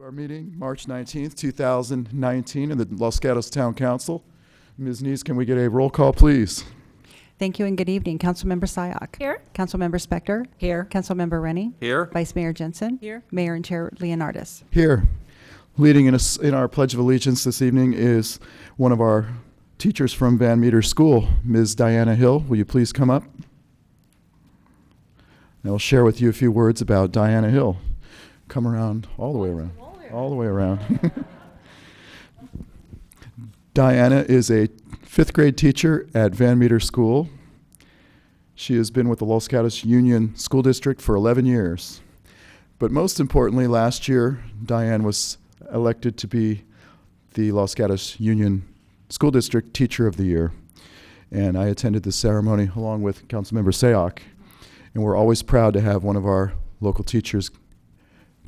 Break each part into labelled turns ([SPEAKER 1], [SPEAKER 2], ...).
[SPEAKER 1] Our meeting, March 19th, 2019, in the Los Gatos Town Council. Ms. Neese, can we get a roll call, please?
[SPEAKER 2] Thank you and good evening. Councilmember Sayoc.
[SPEAKER 3] Here.
[SPEAKER 2] Councilmember Spector.
[SPEAKER 3] Here.
[SPEAKER 2] Councilmember Rennie.
[SPEAKER 4] Here.
[SPEAKER 2] Vice Mayor Jensen.
[SPEAKER 3] Here.
[SPEAKER 2] Mayor and Chair Leonardis.
[SPEAKER 1] Here. Leading in our Pledge of Allegiance this evening is one of our teachers from Van Meter School, Ms. Dianna Hill. Will you please come up? And I'll share with you a few words about Dianna Hill. Come around, all the way around. All the way around. Dianna is a 5th grade teacher at Van Meter School. She has been with the Los Gatos Union School District for 11 years. But most importantly, last year, Dianna was elected to be the Los Gatos Union School District Teacher of the Year. And I attended the ceremony along with Councilmember Sayoc. And we're always proud to have one of our local teachers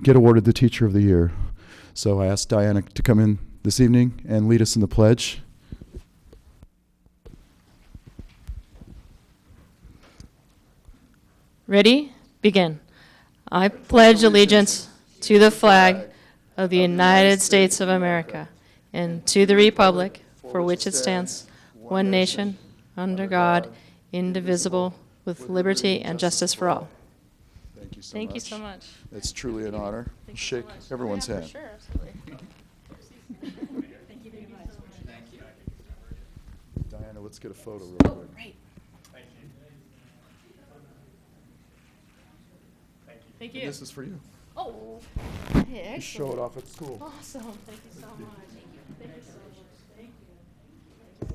[SPEAKER 1] get awarded the Teacher of the Year. So I asked Dianna to come in this evening and lead us in the pledge.
[SPEAKER 3] Ready? Begin. I pledge allegiance to the flag of the United States of America and to the republic for which it stands, one nation, under God, indivisible, with liberty and justice for all.
[SPEAKER 1] Thank you so
[SPEAKER 3] Thank
[SPEAKER 1] much.
[SPEAKER 3] you so much.
[SPEAKER 1] It's truly an honor.
[SPEAKER 3] Thank you
[SPEAKER 1] Shake
[SPEAKER 3] so much.
[SPEAKER 1] everyone's
[SPEAKER 3] Yeah,
[SPEAKER 1] hand.
[SPEAKER 3] For sure, absolutely.
[SPEAKER 1] Dianna, let's get a photo real quick.
[SPEAKER 3] Great. Thank you.
[SPEAKER 1] This is for you.
[SPEAKER 3] Oh, hey,
[SPEAKER 1] You show it off at school.
[SPEAKER 3] Awesome. Thank you so much. Thank you so much. Thank you.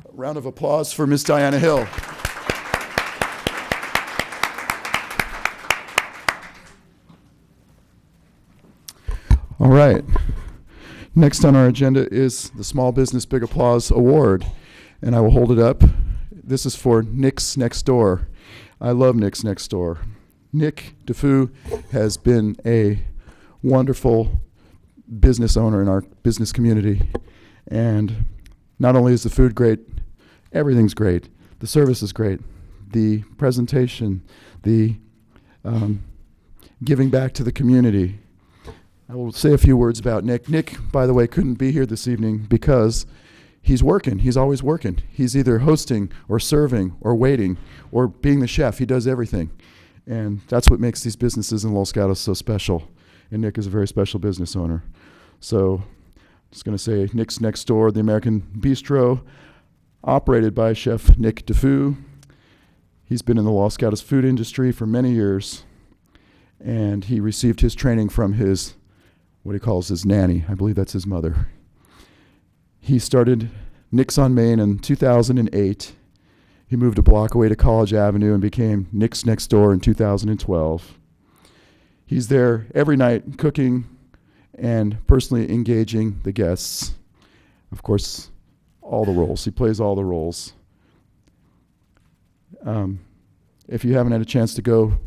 [SPEAKER 1] A round of applause for Miss Dianna Hill. All right. Next on our agenda is the Small Business Big Applause Award, and I will hold it up. This is for Nick's Next Door. I love Nick's Next Door. Nick DeFoo has been a wonderful business owner in our business community, and not only is the food great, everything's great. The service is great. The presentation, the giving back to the community. I will say a few words about Nick. Nick, by the way, couldn't be here this evening because he's working. He's always working. He's either hosting or serving or waiting or being the chef. He does everything. And that's what makes these businesses in Los Gatos so special. And Nick is a very special business owner. So I'm just going to say Nick's Next Door, the American Bistro, operated by Chef Nick DeFoo. He's been in the Los Gatos food industry for many years. And he received his training from his what he calls his nanny. I believe that's his mother. He started Nick's on Main in 2008. He moved a block away to College Avenue and became Nick's Next Door in 2012. He's there every night cooking and personally engaging the guests. Of course, all the roles. He plays all the roles. If you haven't had a chance to go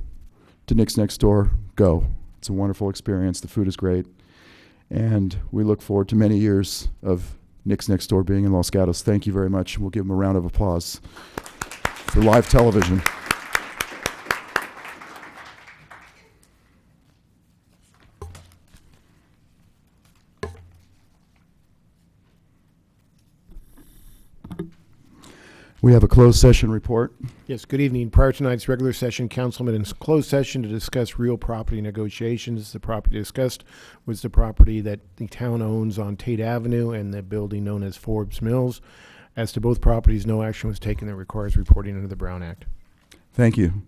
[SPEAKER 1] to Nick's Next Door, go. It's a wonderful experience. The food is great. And we look forward to many years of Nick's Next Door being in Los Gatos. Thank you very much. We'll give him a round of applause for live television. We have a closed session report.
[SPEAKER 5] Yes, good evening. Prior to tonight's regular session, council met in closed session to discuss real property negotiations. The property discussed was the property that the town owns on Tate Avenue and the building known as Forbes Mills. As to both properties, no action was taken that requires reporting under the Brown Act.
[SPEAKER 1] Thank you.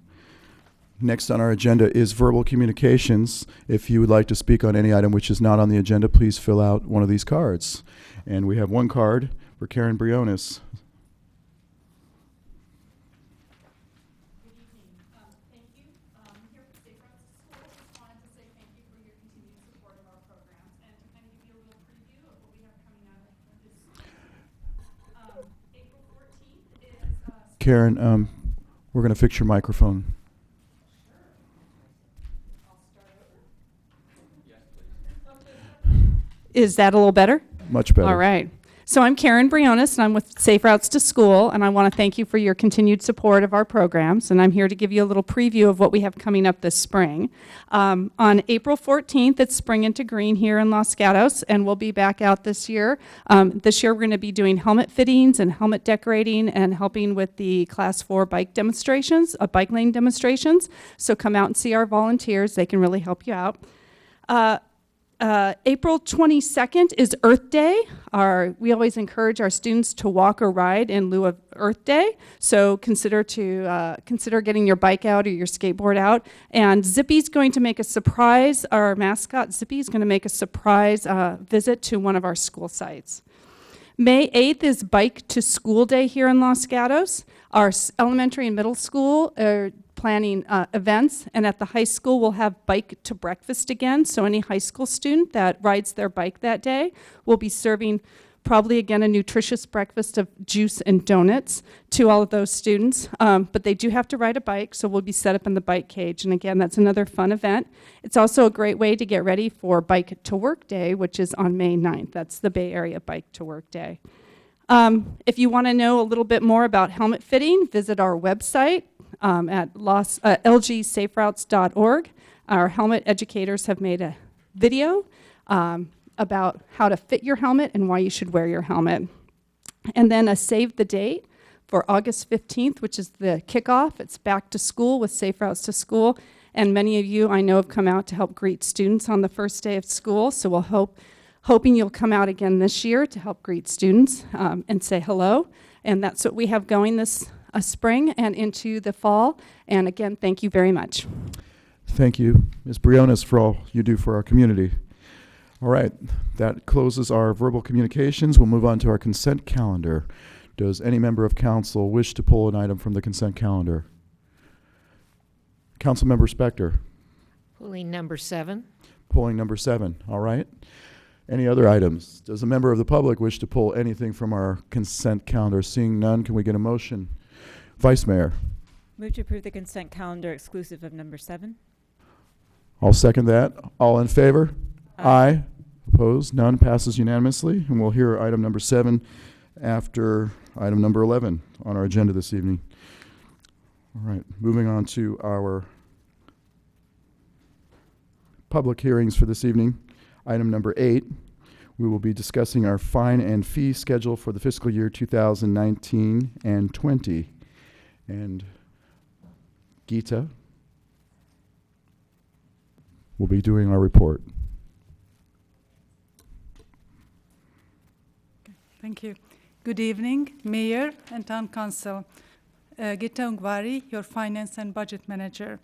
[SPEAKER 1] Next on our agenda is verbal communications. If you would like to speak on any item which is not on the agenda, please fill out one of these cards. And we have one card for Karen Briones. Karen, we're going to fix your microphone.
[SPEAKER 6] Is that a little better?
[SPEAKER 1] Much better.
[SPEAKER 6] All right.
[SPEAKER 4] So I'm Karen Briones, and I'm with Safe Routes to School, and I want to thank you for your continued support of our programs, and I'm here to give you a little preview of what we have coming up this spring. On April 14th, it's Spring into Green here in Los Gatos, and we'll be back out this year. This year we're going to be doing helmet fittings and helmet decorating and helping with the Class 4 bike demonstrations, bike lane demonstrations. So come out and see our volunteers. They can really help you out. April 22nd is Earth Day. We always encourage our students to walk or ride in lieu of Earth Day. So consider getting your bike out or your skateboard out. And Zippy's going to make a surprise. Our mascot Zippy is going to make a surprise visit to one of our school sites. May 8th is Bike to School Day here in Los Gatos. Our elementary and middle school are planning events, and at the high school we'll have Bike to Breakfast again, so any high school student that rides their bike that day will be serving probably again a nutritious breakfast of juice and donuts to all of those students, but they do have to ride a bike, so we'll be set up in the bike cage, and again that's another fun event. It's also a great way to get ready for Bike to Work Day, which is on May 9th. That's the Bay Area Bike to Work Day. If you want to know a little bit more about helmet fitting, visit our website at lgsaferoutes.org. Our helmet educators have made a video about how to fit your helmet and why you should wear your helmet. And then a save the date for August 15th, which is the kickoff. It's back to school with Safe Routes to School. And many of you I know have come out to help greet students on the first day of school. So we'll hoping you'll come out again this year to help greet students and say hello. And that's what we have going this spring and into the fall. And again, thank you very much.
[SPEAKER 1] Thank you, Ms. Briones, for all you do for our community. All right, that closes our verbal communications. We'll move on to our consent calendar. Does any member of council wish to pull an item from the consent calendar? Councilmember Spector.
[SPEAKER 6] Pulling number 7.
[SPEAKER 1] Pulling number 7, all right. Any other items? Does a member of the public wish to pull anything from our consent calendar? Seeing none, can we get a motion? Vice Mayor.
[SPEAKER 7] Move to approve the consent calendar exclusive of number 7.
[SPEAKER 1] I'll second that. All in favor? Aye. Opposed? None. Passes unanimously. And we'll hear item number 7 after item number 11 on our agenda this evening. All right. Moving on to our public hearings for this evening. Item number 8. We will be discussing our fine and fee schedule for the fiscal year 2019 and 20. And Geeta will be doing our report.
[SPEAKER 8] Thank you. Good evening, Mayor and Town Council. Geeta Ungvari, your Finance and Budget Manager.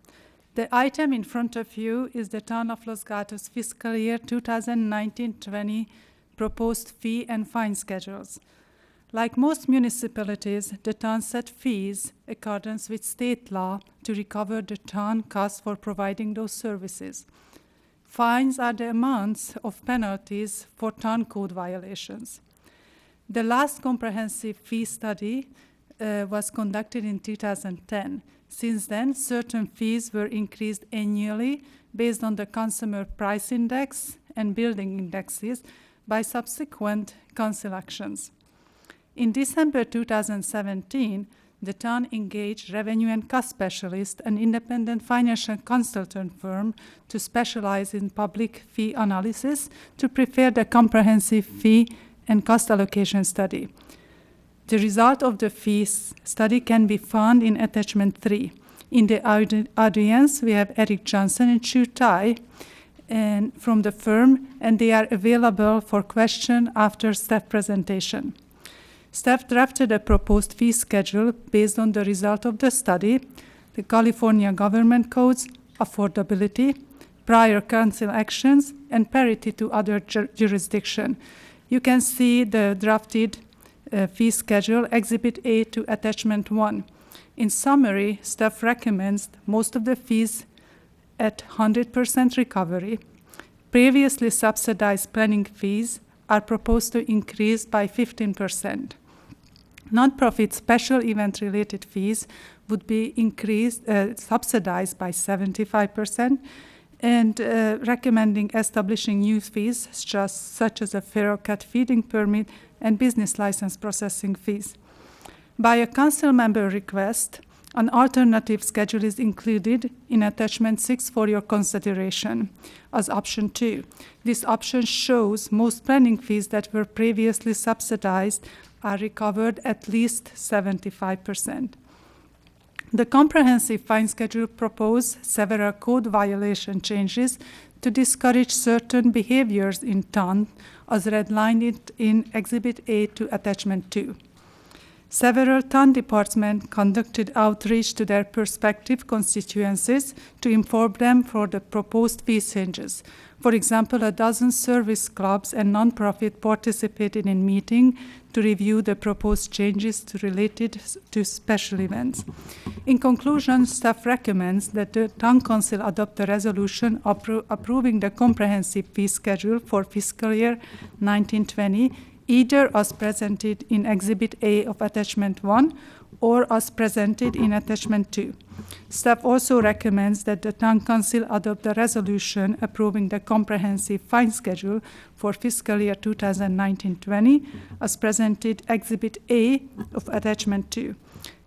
[SPEAKER 8] The item in front of you is the Town of Los Gatos fiscal year 2019-20 proposed fee and fine schedules. Like most municipalities, the town set fees in accordance with state law to recover the town costs for providing those services. Fines are the amounts of penalties for town code violations. The last comprehensive fee study was conducted in 2010. Since then, certain fees were increased annually based on the Consumer Price Index and building indexes by subsequent council actions. In December 2017, the town engaged revenue and cost specialist, an independent financial consultant firm to specialize in public fee analysis to prepare the comprehensive fee and cost allocation study. The result of the fees study can be found in attachment 3. In the audience, we have Eric Johnson and Chu Tai and from the firm, and they are available for question after staff presentation. Staff drafted a proposed fee schedule based on the result of the study, the California government codes, affordability, prior council actions, and parity to other jurisdiction. You can see the drafted fee schedule, Exhibit A to Attachment 1. In summary, staff recommends most of the fees at 100% recovery. Previously subsidized planning fees are proposed to increase by 15%. Nonprofit special event-related fees would be subsidized by 75%, and recommending establishing new fees such as a feral cat feeding permit and business license processing fees. By a council member request, an alternative schedule is included in attachment 6 for your consideration as option 2. This option shows most planning fees that were previously subsidized are recovered at least 75%. The comprehensive fine schedule proposed several code violation changes to discourage certain behaviors in town as redlined in Exhibit A to Attachment 2. Several town departments conducted outreach to their prospective constituencies to inform them for the proposed fee changes. For example, a dozen service clubs and nonprofit participated in meeting to review the proposed changes related to special events. In conclusion, staff recommends that the Town Council adopt a resolution approving the comprehensive fee schedule for fiscal year 1920, either as presented in Exhibit A of Attachment 1 or as presented in Attachment 2. Staff also recommends that the Town Council adopt a resolution approving the comprehensive fine schedule for fiscal year 2019-20 as presented Exhibit A of Attachment 2.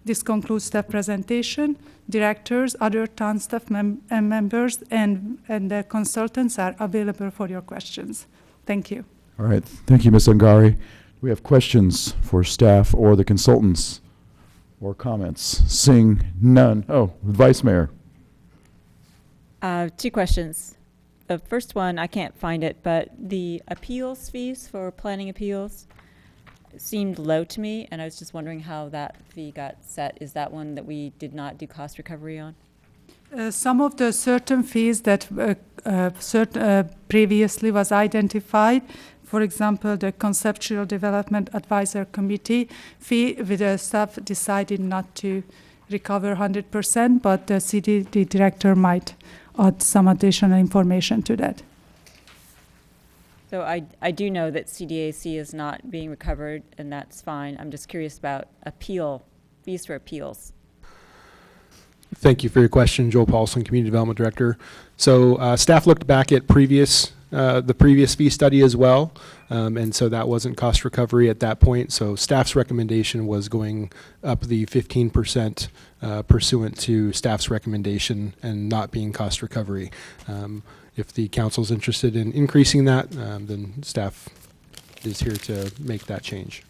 [SPEAKER 8] This concludes staff presentation. Directors, other town staff members, and the consultants are available for your questions. Thank you.
[SPEAKER 1] All right. Thank you, Ms. Ungari. We have questions for staff or the consultants or comments. Seeing none. Oh, Vice Mayor.
[SPEAKER 7] 2 questions. The first one, I can't find it, but the appeals fees for planning appeals seemed low to me, and I was just wondering how that fee got set. Is that one that we did not do cost recovery on?
[SPEAKER 8] Some of the certain fees that previously was identified, for example, the Conceptual Development Advisor Committee fee, with the staff decided not to recover 100%, but the CDD director might add some additional information to that.
[SPEAKER 7] So I do know that CDAC is not being recovered, and that's fine. I'm just curious about fees for appeals.
[SPEAKER 9] Thank you for your question, Joel Paulson, Community Development Director. So staff looked back at the previous fee study as well, and so that wasn't cost recovery at that point. So staff's recommendation was going up the 15% pursuant to staff's recommendation and not being cost recovery. If the council's interested in increasing that, then staff is here to make that change.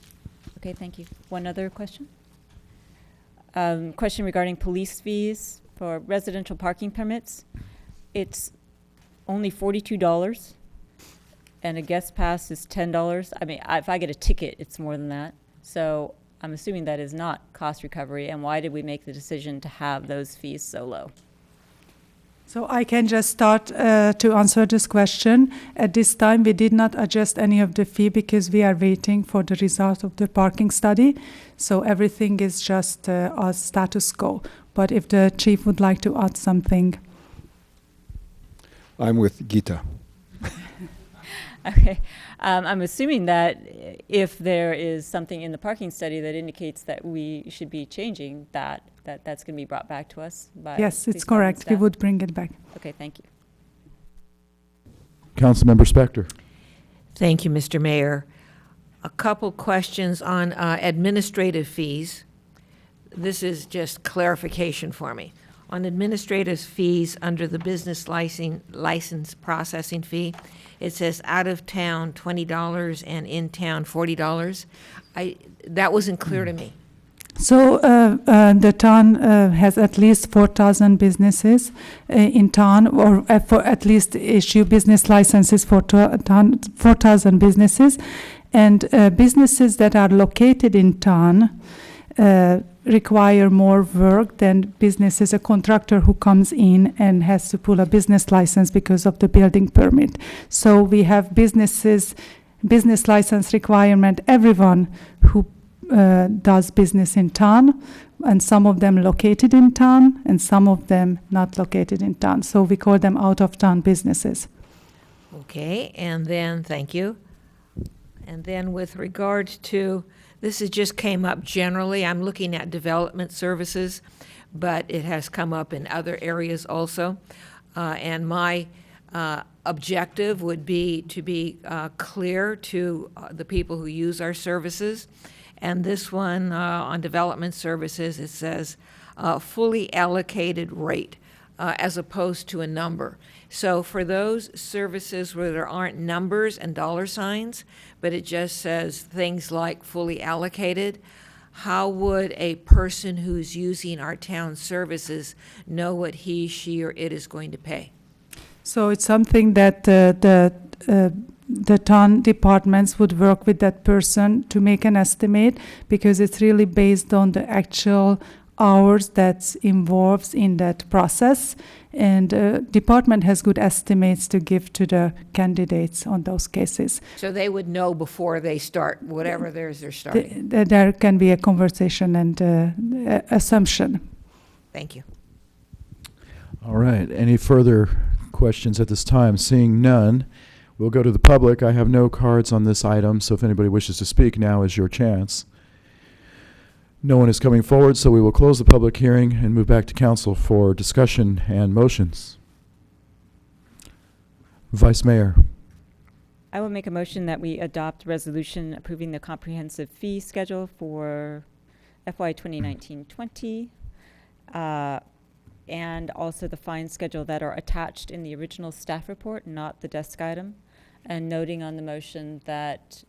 [SPEAKER 7] Okay, thank you. One other question? Question regarding police fees for residential parking permits. It's only $42, and a guest pass is $10. I mean, if I get a ticket, it's more than that. So I'm assuming that is not cost recovery, and why did we make the decision to have those fees so low?
[SPEAKER 8] So I can just start to answer this question. At this time, we did not adjust any of the fee because we are waiting for the result of the parking study. So everything is just as status quo. But if the chief would like to add something.
[SPEAKER 10] I'm with Gita.
[SPEAKER 7] Okay. I'm assuming that if there is something in the parking study that indicates that we should be changing that's going to be brought back to us by
[SPEAKER 8] Yes, it's correct. We would bring it back.
[SPEAKER 7] Okay, thank you.
[SPEAKER 1] Councilmember Spector.
[SPEAKER 6] Thank you, Mr. Mayor. A couple questions on administrative fees. This is just clarification for me. On administrative fees under the business license processing fee, it says out of town $20 and in town $40. That wasn't clear to me.
[SPEAKER 8] So the town has at least 4,000 businesses in town, or for at least issue business licenses for 4,000 businesses. And businesses that are located in town require more work than businesses, a contractor who comes in and has to pull a business license because of the building permit. So we have business license requirement, everyone who does business in town, and some of them located in town and some of them not located in town. So we call them out-of-town businesses.
[SPEAKER 6] Okay, and then, thank you. And then with regard to, this has just came up generally, I'm looking at development services, but it has come up in other areas also. And my objective would be to be clear to the people who use our services. And this one on development services, it says fully allocated rate as opposed to a number. So for those services where there aren't numbers and dollar signs, but it just says things like fully allocated, how would a person who's using our town services know what he, she, or it is going to pay?
[SPEAKER 8] So it's something that the town departments would work with that person to make an estimate, because it's really based on the actual hours that's involved in that process. And department has good estimates to give to the candidates on those cases.
[SPEAKER 6] So they would know before they start whatever they're starting.
[SPEAKER 8] There can be a conversation and assumption.
[SPEAKER 6] Thank you.
[SPEAKER 1] All right. Any further questions at this time? Seeing none, we'll go to the public. I have no cards on this item, so if anybody wishes to speak, now is your chance. No one is coming forward, so we will close the public hearing and move back to council for discussion and motions. Vice Mayor.
[SPEAKER 7] I will make a motion that we adopt resolution approving the comprehensive fee schedule for FY 2019-20, and also the fine schedule that are attached in the original staff report, not the desk item, and noting on the motion that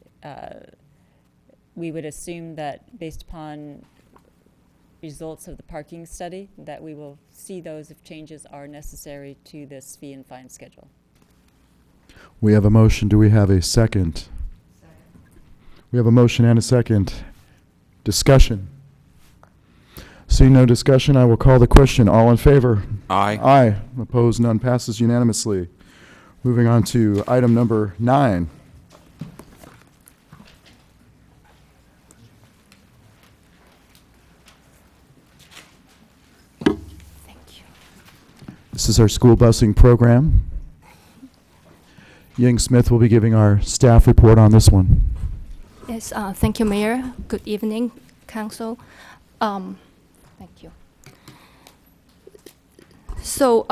[SPEAKER 7] we would assume that based upon results of the parking study, that we will see those if changes are necessary to this fee and fine schedule.
[SPEAKER 1] We have a motion. Do we have a second? We have a motion and a second. Discussion. Seeing no discussion, I will call the question. All in favor?
[SPEAKER 10] Aye.
[SPEAKER 1] Aye. Opposed? None. Passes unanimously. Moving on to item number 9. This is our school busing program. Ying Smith will be giving our staff report on this one.
[SPEAKER 11] Yes, thank you, Mayor. Good evening, Council. Thank you. So,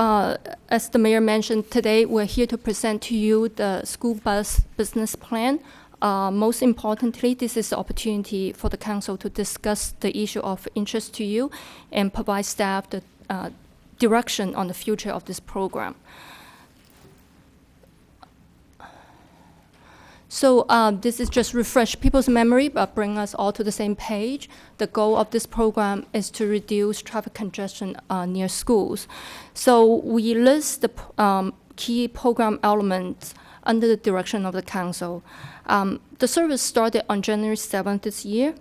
[SPEAKER 11] as the Mayor mentioned, today we're here to present to you the school bus business plan. Most importantly, this is the opportunity for the Council to discuss the issue of interest to you and provide staff the direction on the future of this program. So this is just refresh people's memory, but bring us all to the same page. The goal of this program is to reduce traffic congestion near schools. So we list the key program elements under the direction of the Council. The service started on January 7th this year.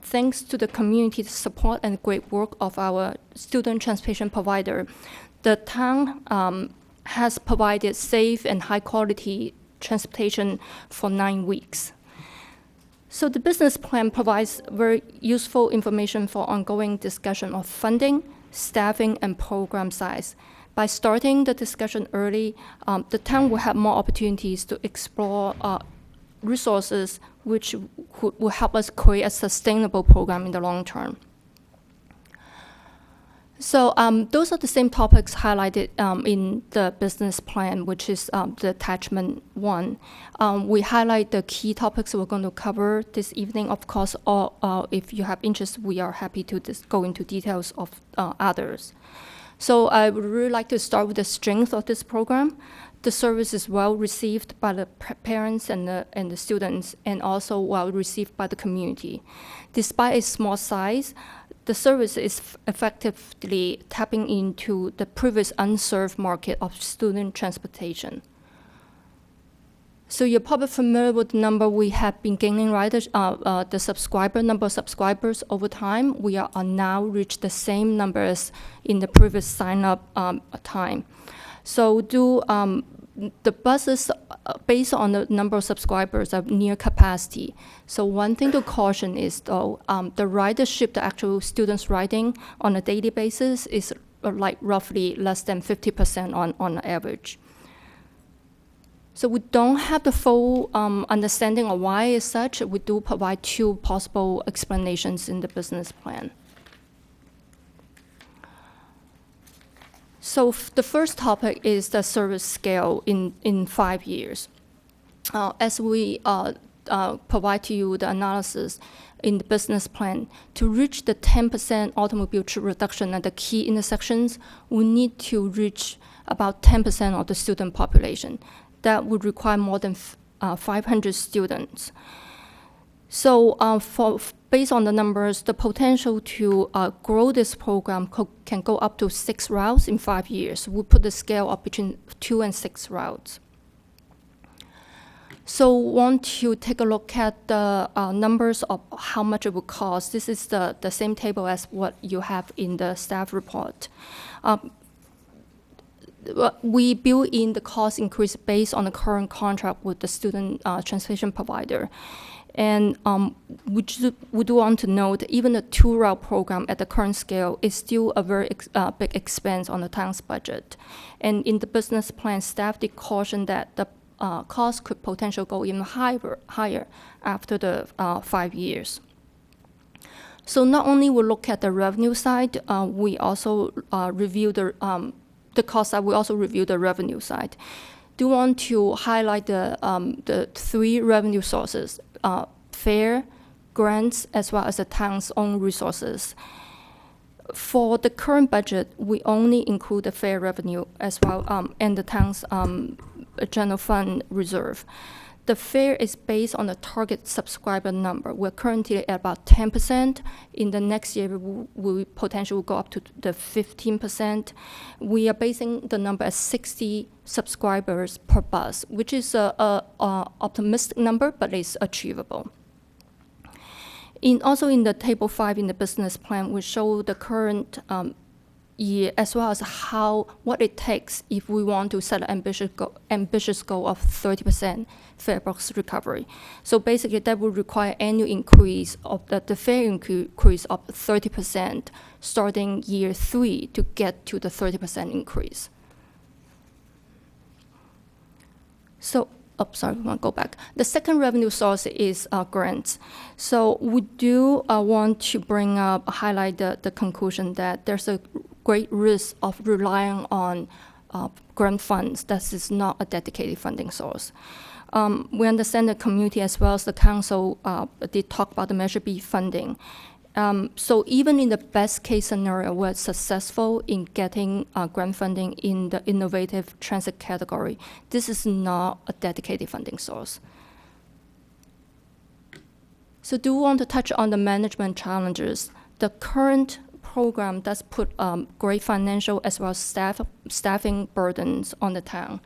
[SPEAKER 11] Thanks to the community support and great work of our student transportation provider, the town has provided safe and high-quality transportation for 9 weeks. So the business plan provides very useful information for ongoing discussion of funding, staffing, and program size. By starting the discussion early, the town will have more opportunities to explore resources which will help us create a sustainable program in the long term. So those are the same topics highlighted in the business plan, which is the attachment 1. We highlight the key topics we're going to cover this evening. Of course, if you have interest, we are happy to go into details of others. So I would really like to start with the strength of this program. The service is well received by the parents and the students, and also well received by the community. Despite its small size, the service is effectively tapping into the previous unserved market of student transportation. So you're probably familiar with the number we have been gaining riders, the number of subscribers over time. We are now reached the same numbers in the previous sign-up time. So the buses, based on the number of subscribers, are near capacity. So one thing to caution is, though, the ridership, the actual students riding on a daily basis is like roughly less than 50% on average. So we don't have the full understanding of why it's such. We do provide 2 possible explanations in the business plan. So the first topic is the service scale in 5 years. As we provide to you the analysis in the business plan, to reach the 10% automobile trip reduction at the key intersections, we need to reach about 10% of the student population. That would require more than 500 students. So based on the numbers, the potential to grow this program can go up to 6 routes in 5 years. We put the scale up between 2 and 6 routes. So want to take a look at the numbers of how much it would cost. This is the same table as what you have in the staff report. We build in the cost increase based on the current contract with the student transportation provider. And we do want to note that even the 2-route program at the current scale is still a very big expense on the town's budget. And in the business plan, staff did caution that the cost could potentially go even higher after the 5 years. So not only we look at the revenue side, we also review the cost side. We also review the revenue side. Do want to highlight the 3 revenue sources: fare, grants, as well as the town's own resources. For the current budget, we only include the fare revenue as well and the town's general fund reserve. The fare is based on the target subscriber number. We're currently at about 10%. In the next year, we potentially go up to the 15%. We are basing the number at 60 subscribers per bus, which is an optimistic number, but it's achievable. Also in the table 5 in the business plan, we show the current year as well as what it takes if we want to set an ambitious goal of 30% fare box recovery. So basically, that would require annual increase of the fare increase of 30% starting year 3 to get to the 30% increase. So. Sorry, we want to go back. The second revenue source is grants. So we do want to highlight the conclusion that there's a great risk of relying on grant funds. That is not a dedicated funding source. We understand the community as well as the council did talk about the Measure B funding. So even in the best case scenario, we're successful in getting grant funding in the innovative transit category. This is not a dedicated funding source. So do want to touch on the management challenges. The current program does put great financial as well as staffing burdens on the town.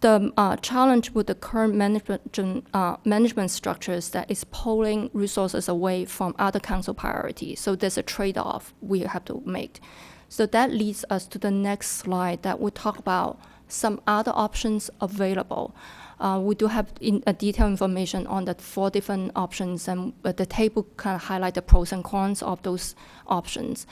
[SPEAKER 11] The challenge with the current management structure is that it's pulling resources away from other council priorities. So there's a trade-off we have to make. So that leads us to the next slide that we talk about some other options available. We do have detailed information on the 4 different options, and the table kind of highlight the pros and cons of those options.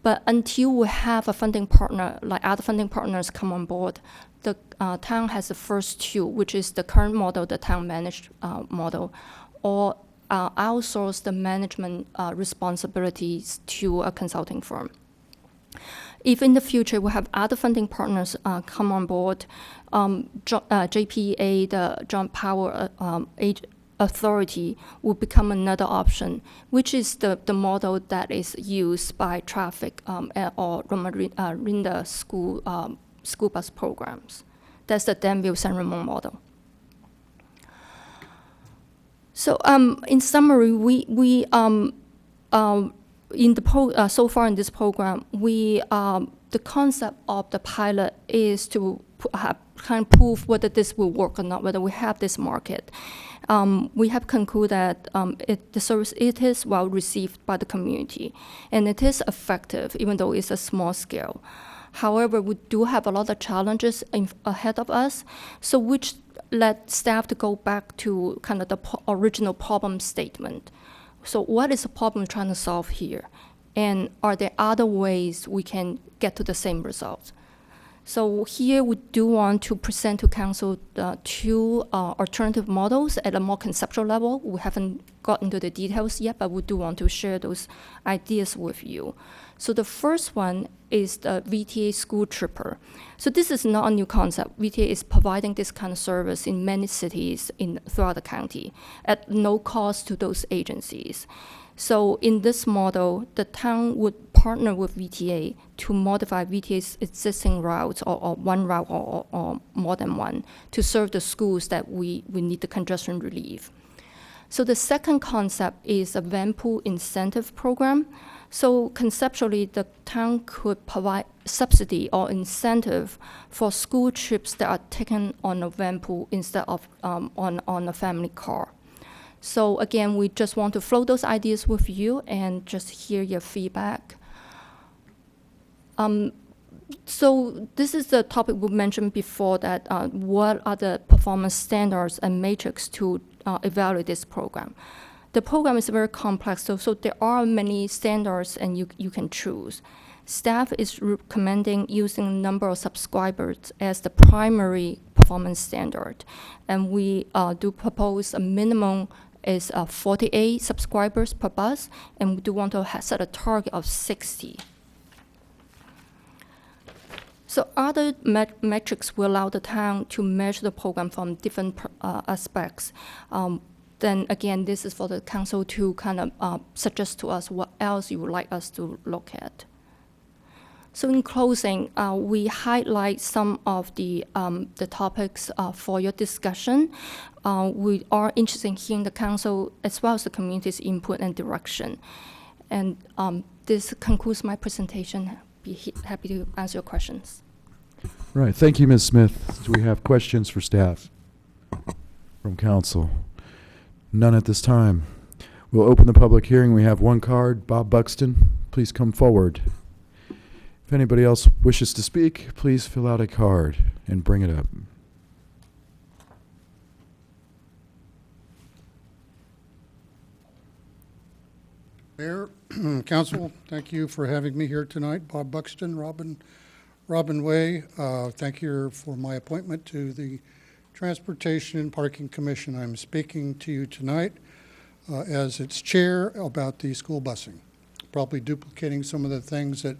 [SPEAKER 11] But until we have a funding partner, like other funding partners come on board, the town has the first 2, which is the current model, the town managed model, or outsource the management responsibilities to a consulting firm. If in the future we have other funding partners come on board, JPA, the Joint Power Authority, will become another option, which is the model that is used by traffic or Rinda school bus programs. That's the Danville San Ramon model. So in summary, we so far in this program, the concept of the pilot is to kind of prove whether this will work or not, whether we have this market. We have concluded that the service is well received by the community, and it is effective, even though it's a small scale. However, we do have a lot of challenges ahead of us, so which led staff to go back to kind of the original problem statement. So what is the problem we're trying to solve here? And are there other ways we can get to the same results? So here we do want to present to council 2 alternative models at a more conceptual level. We haven't gotten to the details yet, but we do want to share those ideas with you. So the first one is the VTA school tripper. So this is not a new concept. VTA is providing this kind of service in many cities throughout the county at no cost to those agencies. So in this model, the town would partner with VTA to modify VTA's existing routes or one route or more than one to serve the schools that we need the congestion relief. So the second concept is a van pool incentive program. So conceptually, the town could provide subsidy or incentive for school trips that are taken on a van pool instead of on a family car. So again, we just want to flow those ideas with you and just hear your feedback. So this is the topic we mentioned before, that what are the performance standards and metrics to evaluate this program. The program is very complex, so there are many standards and you can choose. Staff is recommending using number of subscribers as the primary performance standard. And we do propose a minimum is 48 subscribers per bus, and we do want to set a target of 60. So other metrics will allow the town to measure the program from different aspects. Then again, this is for the council to kind of suggest to us what else you would like us to look at. So in closing, we highlight some of the topics for your discussion. We are interested in hearing the council as well as the community's input and direction. And this concludes my presentation. Be happy to answer your questions.
[SPEAKER 1] Right. Thank you, Ms. Smith. Do we have questions for staff from council? None at this time. We'll open the public hearing. We have one card. Bob Buxton, please come forward. If anybody else wishes to speak, please fill out a card and bring it up.
[SPEAKER 10] Mayor, Council, thank you for having me here tonight. Bob Buxton, Robin Way. Thank you for my appointment to the Transportation and Parking Commission. I'm speaking to you tonight as its chair about the school busing. Probably duplicating some of the things that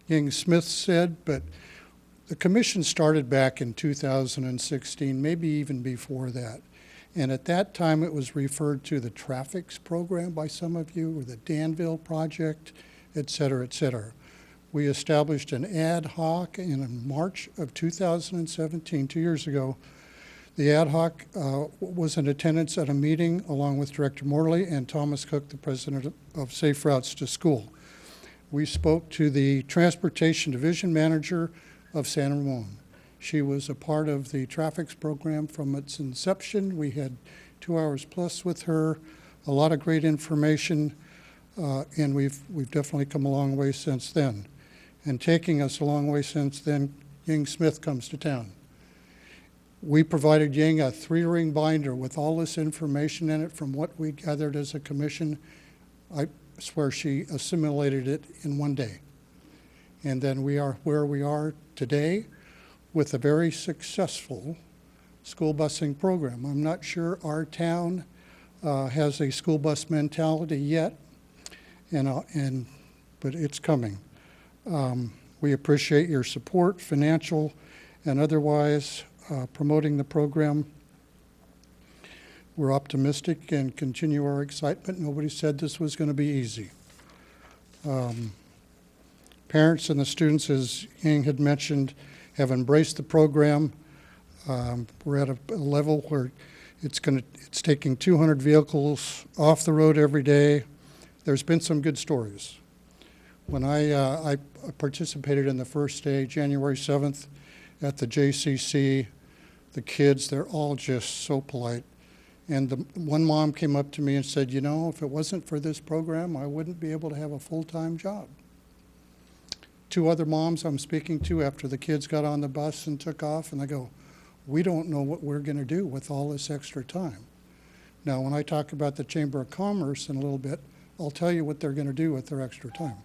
[SPEAKER 10] Ying Smith said, but the commission started back in 2016, maybe even before that. And at that time, it was referred to the Traffics program by some of you, or the Danville project, et cetera, et cetera. We established an ad hoc in March of 2017, 2 years ago. The ad hoc was in attendance at a meeting along with Director Morley and Thomas Cook, the president of Safe Routes to School. We spoke to the Transportation Division Manager of San Ramon. She was a part of the Traffics program from its inception. We had 2 hours plus with her, a lot of great information, and we've definitely come a long way since then. And taking us a long way since then, Ying Smith comes to town. We provided Ying a 3-ring binder with all this information in it from what we gathered as a commission. I swear she assimilated it in one day. And then we are where we are today with a very successful school busing program. I'm not sure our town has a school bus mentality yet, but it's coming. We appreciate your support, financial and otherwise, promoting the program. We're optimistic and continue our excitement. Nobody said this was going to be easy. Parents and the students, as Ying had mentioned, have embraced the program. We're at a level where it's taking 200 vehicles off the road every day. There's been some good stories. When I participated in the first day, January 7th, at the JCC, the kids, they're all just so polite. And one mom came up to me and said, you know, if it wasn't for this program, I wouldn't be able to have a full-time job. 2 other moms I'm speaking to after the kids got on the bus and took off, and they go, we don't know what we're going to do with all this extra time. Now, when I talk about the Chamber of Commerce in a little bit, I'll tell you what they're going to do with their extra time.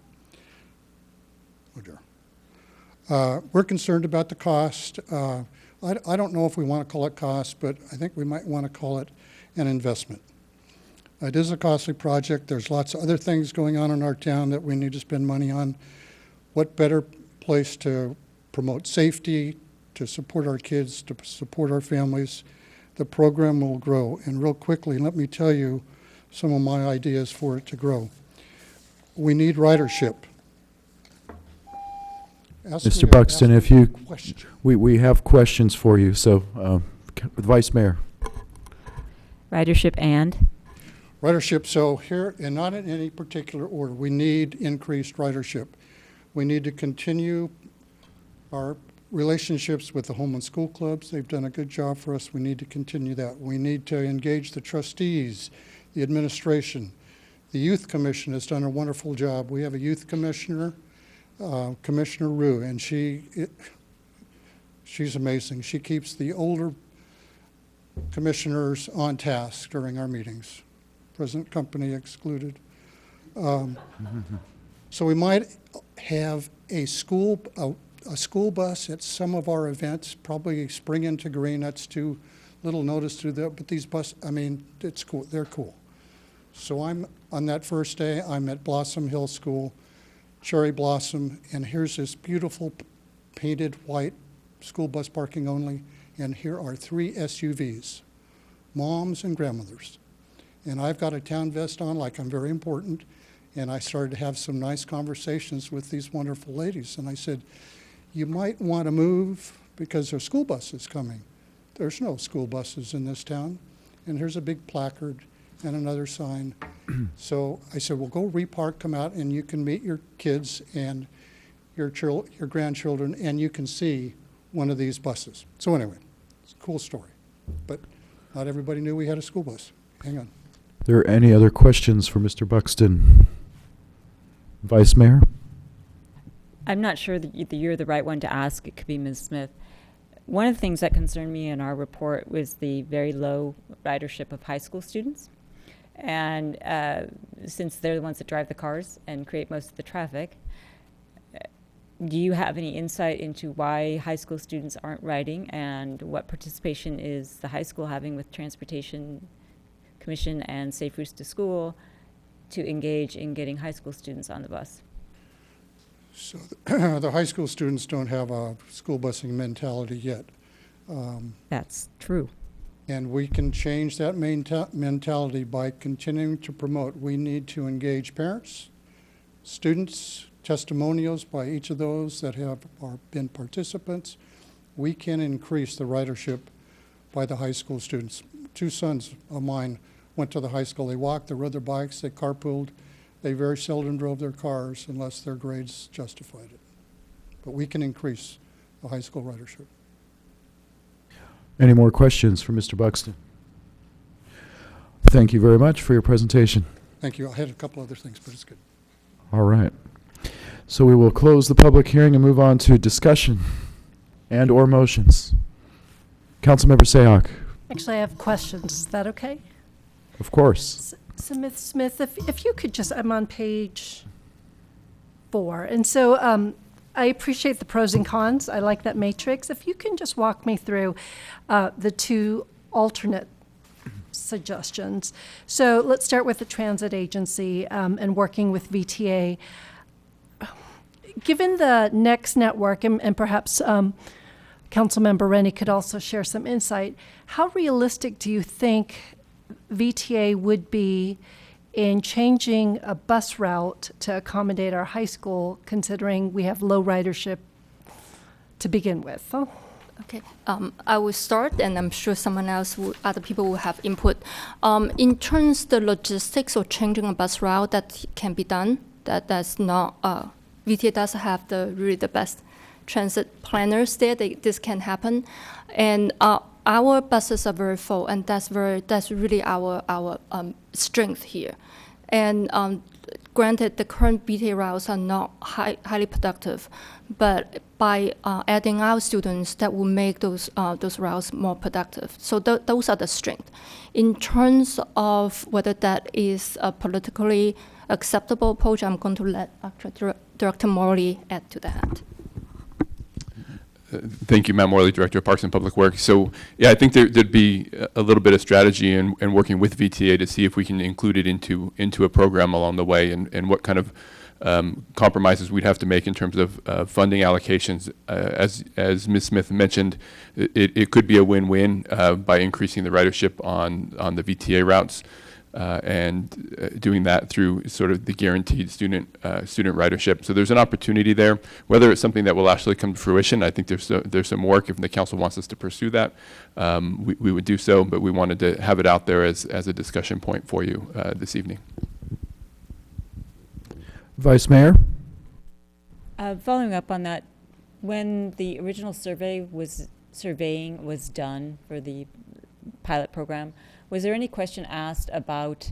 [SPEAKER 10] Oh, dear. We're concerned about the cost. I don't know if we want to call it cost, but I think we might want to call it an investment. It is a costly project. There's lots of other things going on in our town that we need to spend money on. What better place to promote safety, to support our kids, to support our families? The program will grow. And real quickly, let me tell you some of my ideas for it to grow. We need ridership.
[SPEAKER 1] Mr. Buxton, if you, we have questions for you. So, Vice Mayor.
[SPEAKER 7] Ridership and?
[SPEAKER 10] Ridership, so here, and not in any particular order, we need increased ridership. We need to continue our relationships with the home and school clubs. They've done a good job for us. We need to continue that. We need to engage the trustees, the administration. The Youth Commission has done a wonderful job. We have a youth commissioner, Commissioner Rue, and she's amazing. She keeps the older commissioners on task during our meetings, President Company excluded. So we might have a school bus at some of our events, probably Spring into Green. That's too little notice to that, but these buses, I mean, it's cool. They're cool. So I'm on that first day, I'm at Blossom Hill School, Cherry Blossom, and here's this beautiful painted white school bus parking only, and here are 3 SUVs, moms and grandmothers. And I've got a town vest on like I'm very important, and I started to have some nice conversations with these wonderful ladies, and I said, you might want to move because there's school buses coming. There's no school buses in this town, and here's a big placard and another sign. So I said, well, go repark, come out, and you can meet your kids and your grandchildren, and you can see one of these buses. So anyway, it's a cool story. But not everybody knew we had a school bus. Hang on.
[SPEAKER 1] Are there any other questions for Mr. Buxton? Vice Mayor?
[SPEAKER 7] I'm not sure that you're the right one to ask. It could be Ms. Smith. One of the things that concerned me in our report was the very low ridership of high school students. And since they're the ones that drive the cars and create most of the traffic, do you have any insight into why high school students aren't riding, and what participation is the high school having with Transportation Commission and Safe Routes to School to engage in getting high school students on the bus?
[SPEAKER 10] So the high school students don't have a school busing mentality yet.
[SPEAKER 7] That's true.
[SPEAKER 10] And we can change that mentality by continuing to promote. We need to engage parents, students, testimonials by each of those that have been participants. We can increase the ridership by the high school students. 2 sons of mine went to the high school. They walked, they rode their bikes, they carpooled. They very seldom drove their cars unless their grades justified it. But we can increase the high school ridership.
[SPEAKER 1] Any more questions for Mr. Buxton? Thank you very much for your presentation.
[SPEAKER 10] Thank you. I had a couple other things, but it's good.
[SPEAKER 1] All right. So we will close the public hearing and move on to discussion and or motions. Councilmember Sayoc.
[SPEAKER 12] Actually, I have questions. Is that okay?
[SPEAKER 1] Of course.
[SPEAKER 12] So Ms. Smith, if you could just, I'm on page 4. And so I appreciate the pros and cons. I like that matrix. If you can just walk me through the 2 alternate suggestions. So let's start with the transit agency and working with VTA. Given the NEXT network, and perhaps Councilmember Rennie could also share some insight, how realistic do you think VTA would be in changing a bus route to accommodate our high school, considering we have low ridership to begin with? Oh.
[SPEAKER 11] Okay, I will start, and I'm sure someone else, other people will have input. In terms of the logistics of changing a bus route, that can be done. That's not, VTA does have really the best transit planners there. This can happen. And our buses are very full, and that's really our strength here. And granted, the current BTA routes are not highly productive, but by adding our students, that will make those routes more productive. So those are the strengths. In terms of whether that is a politically acceptable approach, I'm going to let Director Morley add to that.
[SPEAKER 13] Thank you, Matt Morley, Director of Parks and Public Works. So, yeah, I think there'd be a little bit of strategy in working with VTA to see if we can include it into a program along the way, and what kind of compromises we'd have to make in terms of funding allocations. As Ms. Smith mentioned, it could be a win-win by increasing the ridership on the VTA routes. And doing that through sort of the guaranteed student ridership. So there's an opportunity there. Whether it's something that will actually come to fruition, I think there's some work. If the council wants us to pursue that, we would do so, but we wanted to have it out there as a discussion point for you this evening.
[SPEAKER 1] Vice Mayor?
[SPEAKER 7] Following up on that, when the original surveying was done for the pilot program, was there any question asked about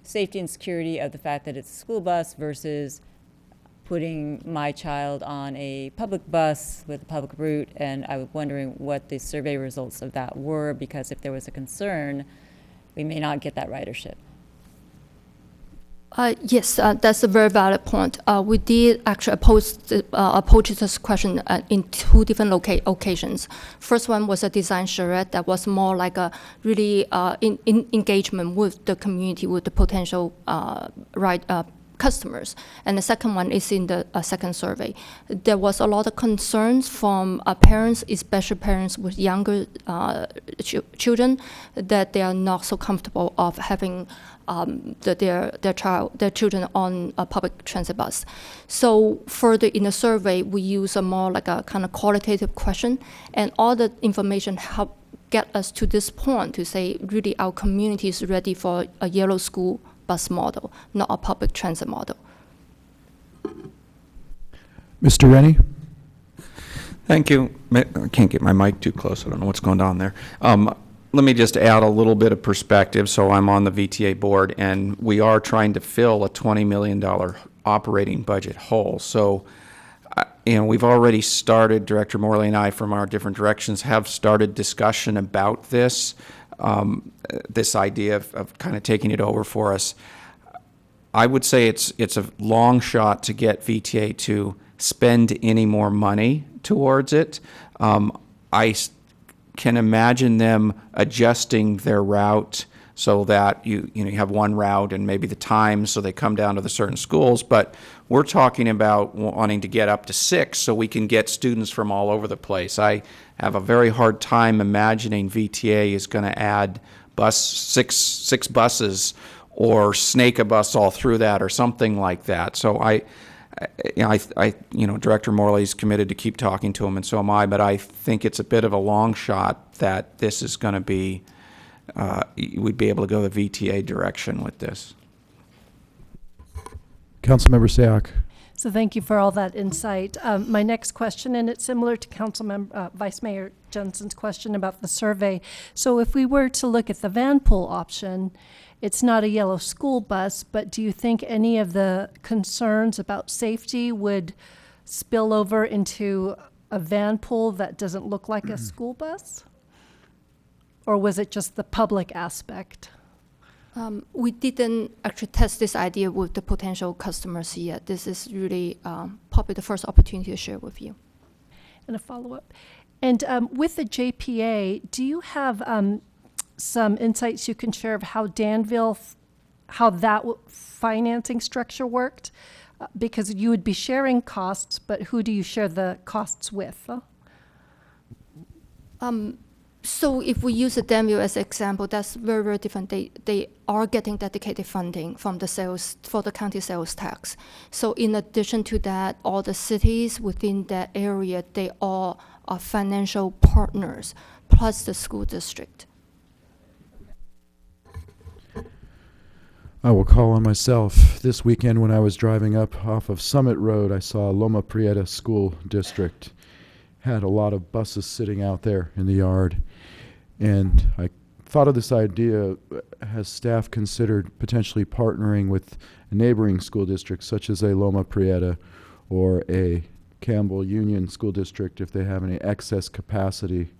[SPEAKER 7] safety and security of the fact that it's a school bus versus putting my child on a public bus with a public route? And I was wondering what the survey results of that were, because if there was a concern, we may not get that ridership.
[SPEAKER 11] Yes, that's a very valid point. We did actually approach this question in two different occasions. First one was a design charrette that was more like a really in engagement with the community, with the potential customers. And the second one is in the second survey. There was a lot of concerns from parents, especially parents with younger children, that they are not so comfortable of having their children on a public transit bus. So further in the survey, we use a more like a kind of qualitative question, and all the information help get us to this point to say really our community is ready for a yellow school bus model, not a public transit model.
[SPEAKER 1] Mr. Rennie?
[SPEAKER 14] Thank you. I can't get my mic too close. I don't know what's going on there. Let me just add a little bit of perspective. So I'm on the VTA board, and we are trying to fill a $20 million operating budget hole. So, we've already started, Director Morley and I from our different directions have started discussion about this, this idea of kind of taking it over for us. I would say it's a long shot to get VTA to spend any more money towards it. I can imagine them adjusting their route so that you have one route and maybe the times so they come down to the certain schools, but we're talking about wanting to get up to 6 so we can get students from all over the place. I have a very hard time imagining VTA is going to add six buses or snake a bus all through that or something like that. So I Director Morley's committed to keep talking to him, and so am I, but I think it's a bit of a long shot that this is going to be, we'd be able to go the VTA direction with this.
[SPEAKER 1] Councilmember Sayoc.
[SPEAKER 12] So thank you for all that insight. My next question, and it's similar to Vice Mayor Jensen's question about the survey. So if we were to look at the van pool option, it's not a yellow school bus, but do you think any of the concerns about safety would spill over into a van pool that doesn't look like a school bus? Or was it just the public aspect?
[SPEAKER 11] We didn't actually test this idea with the potential customers yet. This is really probably the first opportunity to share with you.
[SPEAKER 12] And a follow-up. And with the JPA, do you have some insights you can share of how Danville, how that financing structure worked? Because you would be sharing costs, but who do you share the costs with?
[SPEAKER 11] So if we use Danville as an example, that's very, very different. They are getting dedicated funding from the sales, for the county sales tax. So in addition to that, all the cities within that area, they all are financial partners, plus the school district.
[SPEAKER 1] I will call on myself. This weekend when I was driving up off of Summit Road, I saw Loma Prieta School District. Had a lot of buses sitting out there in the yard. And I thought of this idea, has staff considered potentially partnering with a neighboring school district such as a Loma Prieta or a Campbell Union School District if they have any excess capacity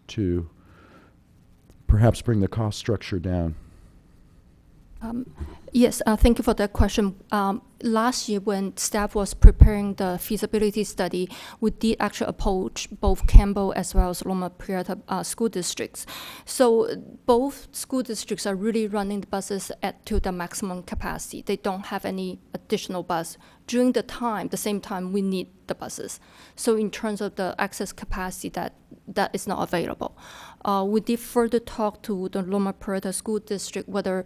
[SPEAKER 1] to perhaps bring the cost structure down?
[SPEAKER 11] Yes, thank you for that question. Last year, when staff was preparing the feasibility study, we did actually approach both Campbell as well as Loma Prieta school districts. So both school districts are really running the buses to the maximum capacity. They don't have any additional bus. During the same time, we need the buses. So in terms of the access capacity, that is not available. We did further talk to the Loma Prieta school district whether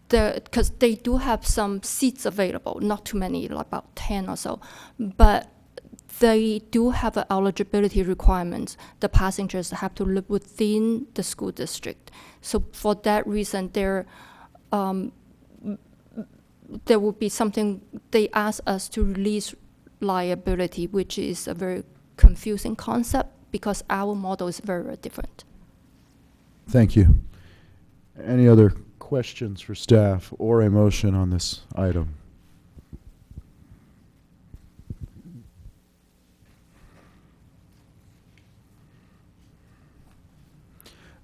[SPEAKER 11] because they do have some seats available, not too many, like about 10 or so, but they do have an eligibility requirements. The passengers have to live within the school district. So for that reason, there will be something, they ask us to release liability, which is a very confusing concept because our model is very, very different.
[SPEAKER 1] Thank you. Any other questions for staff or a motion on this item?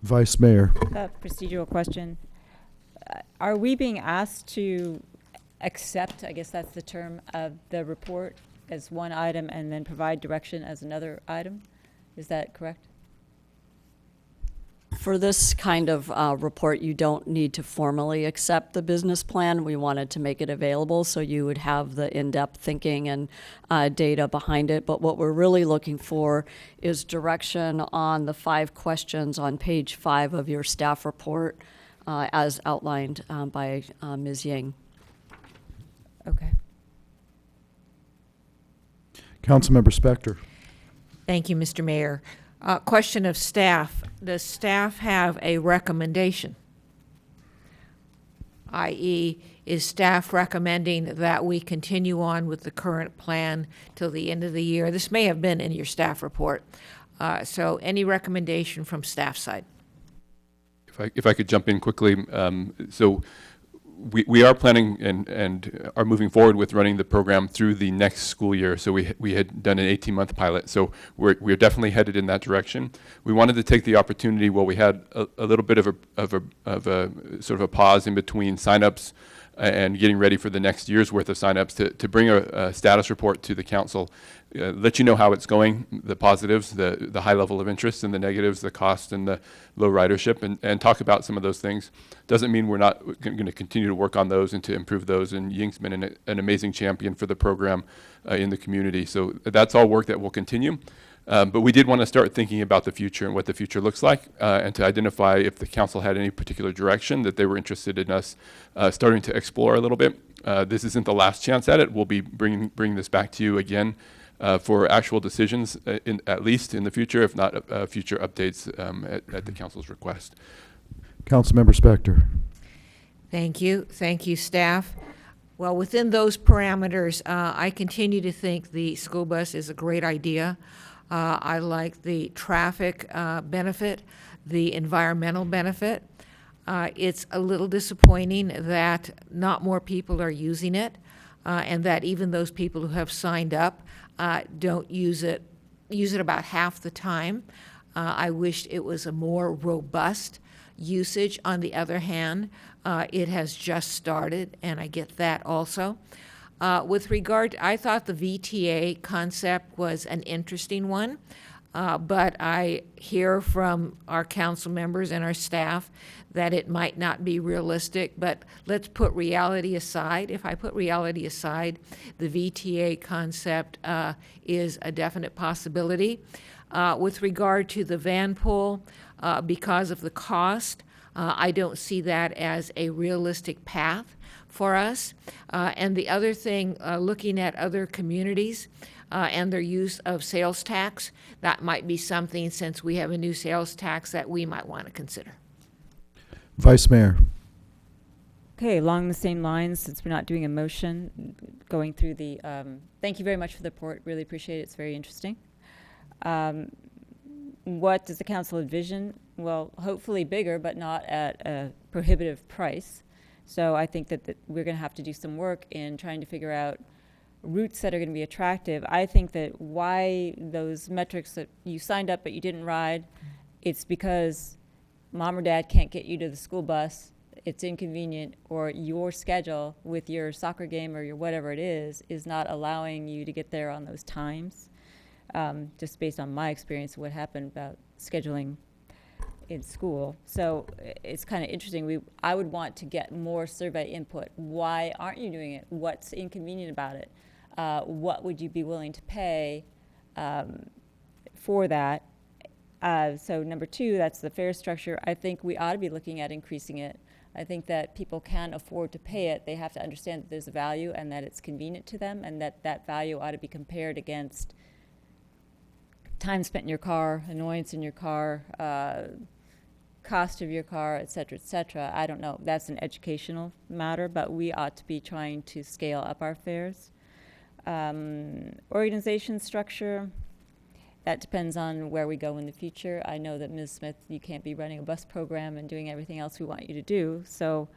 [SPEAKER 1] Vice Mayor.
[SPEAKER 7] A procedural question. Are we being asked to accept, I guess that's the term, of the report as one item and then provide direction as another item? Is that correct?
[SPEAKER 15] For this kind of report, you don't need to formally accept the business plan. We wanted to make it available so you would have the in-depth thinking and data behind it. But what we're really looking for is direction on the 5 questions on page 5 of your staff report as outlined by Ms. Yang.
[SPEAKER 7] Okay.
[SPEAKER 1] Councilmember Spector.
[SPEAKER 6] Thank you, Mr. Mayor. Question of staff. Does staff have a recommendation? I.e., is staff recommending that we continue on with the current plan till the end of the year? This may have been in your staff report. So any recommendation from staff side?
[SPEAKER 13] If I could jump in quickly. So we are planning and are moving forward with running the program through the next school year. So we had done an 18-month pilot. So we're definitely headed in that direction. We wanted to take the opportunity while we had a little bit of a sort of a pause in between signups and getting ready for the next year's worth of signups to bring a status report to the council, let you know how it's going, the positives, the high level of interest, and the negatives, the cost and the low ridership, and talk about some of those things. Doesn't mean we're not going to continue to work on those and to improve those. And Ying's been an amazing champion for the program in the community. So that's all work that will continue. But we did want to start thinking about the future and what the future looks like, and to identify if the council had any particular direction that they were interested in us starting to explore a little bit. This isn't the last chance at it. We'll be bringing this back to you again for actual decisions, at least in the future, if not future updates at the council's request.
[SPEAKER 1] Councilmember Spector.
[SPEAKER 6] Thank you. Thank you, staff. Well, within those parameters, I continue to think the school bus is a great idea. I like the traffic benefit, the environmental benefit. It's a little disappointing that not more people are using it, and that even those people who have signed up don't use it about half the time. I wished it was a more robust usage. On the other hand, it has just started, and I get that also. With regard, I thought the VTA concept was an interesting one, but I hear from our council members and our staff that it might not be realistic, but let's put reality aside. If I put reality aside, the VTA concept is a definite possibility. With regard to the van pool, because of the cost, I don't see that as a realistic path for us. And the other thing, looking at other communities and their use of sales tax, that might be something, since we have a new sales tax, that we might want to consider.
[SPEAKER 1] Vice Mayor.
[SPEAKER 7] Okay, along the same lines, since we're not doing a motion, going through the, thank you very much for the report. Really appreciate it. It's very interesting. What does the council envision? Well, hopefully bigger, but not at a prohibitive price. So I think that we're going to have to do some work in trying to figure out routes that are going to be attractive. I think that why those metrics that you signed up but you didn't ride, it's because mom or dad can't get you to the school bus. it's inconvenient, or your schedule with your soccer game or your whatever it is not allowing you to get there on those times. Just based on my experience of what happened about scheduling in school. So it's kind of interesting. I would want to get more survey input. Why aren't you doing it? What's inconvenient about it? What would you be willing to pay for that? So number 2, that's the fare structure. I think we ought to be looking at increasing it. I think that people can afford to pay it. They have to understand that there's a value and that it's convenient to them, and that value ought to be compared against time spent in your car, annoyance in your car, cost of your car, et cetera, I don't know. That's an educational matter, but we ought to be trying to scale up our fares. Organization structure, that depends on where we go in the future. I know that Ms. Smith, you can't be running a bus program and doing everything else we want you to do. So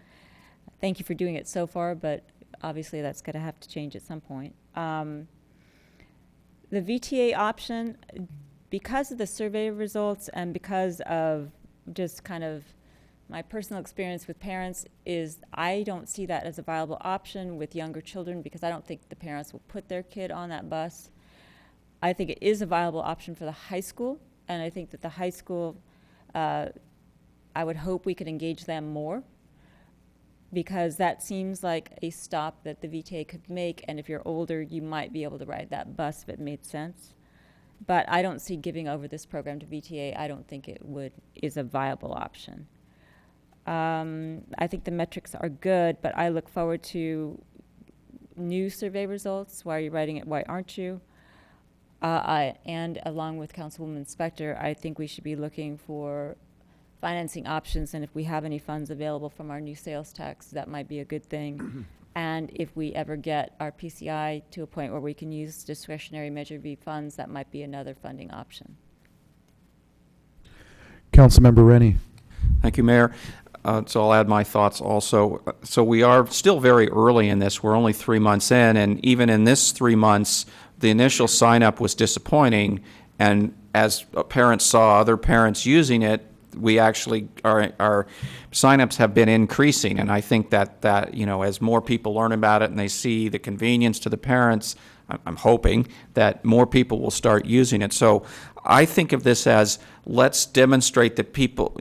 [SPEAKER 7] thank you for doing it so far, but obviously that's going to have to change at some point. The VTA option, because of the survey results and because of just kind of my personal experience with parents, is I don't see that as a viable option with younger children, because I don't think the parents will put their kid on that bus. I think it is a viable option for the high school, and I think that the high school, I would hope we could engage them more, because that seems like a stop that the VTA could make, and if you're older, you might be able to ride that bus if it made sense. But I don't see giving over this program to VTA. I don't think is a viable option. I think the metrics are good, but I look forward to new survey results. Why are you writing it? Why aren't you? And along with Councilwoman Spector, I think we should be looking for financing options, and if we have any funds available from our new sales tax, that might be a good thing. And if we ever get our PCI to a point where we can use discretionary Measure B funds, that might be another funding option.
[SPEAKER 1] Councilmember Rennie.
[SPEAKER 14] Thank you, Mayor. So I'll add my thoughts also. So we are still very early in this. We're only 3 months in, and even in this 3 months, the initial sign-up was disappointing, and as parents saw other parents using it, we actually, our sign-ups have been increasing, and I think that as more people learn about it and they see the convenience to the parents, I'm hoping that more people will start using it. So I think of this as, let's demonstrate that people,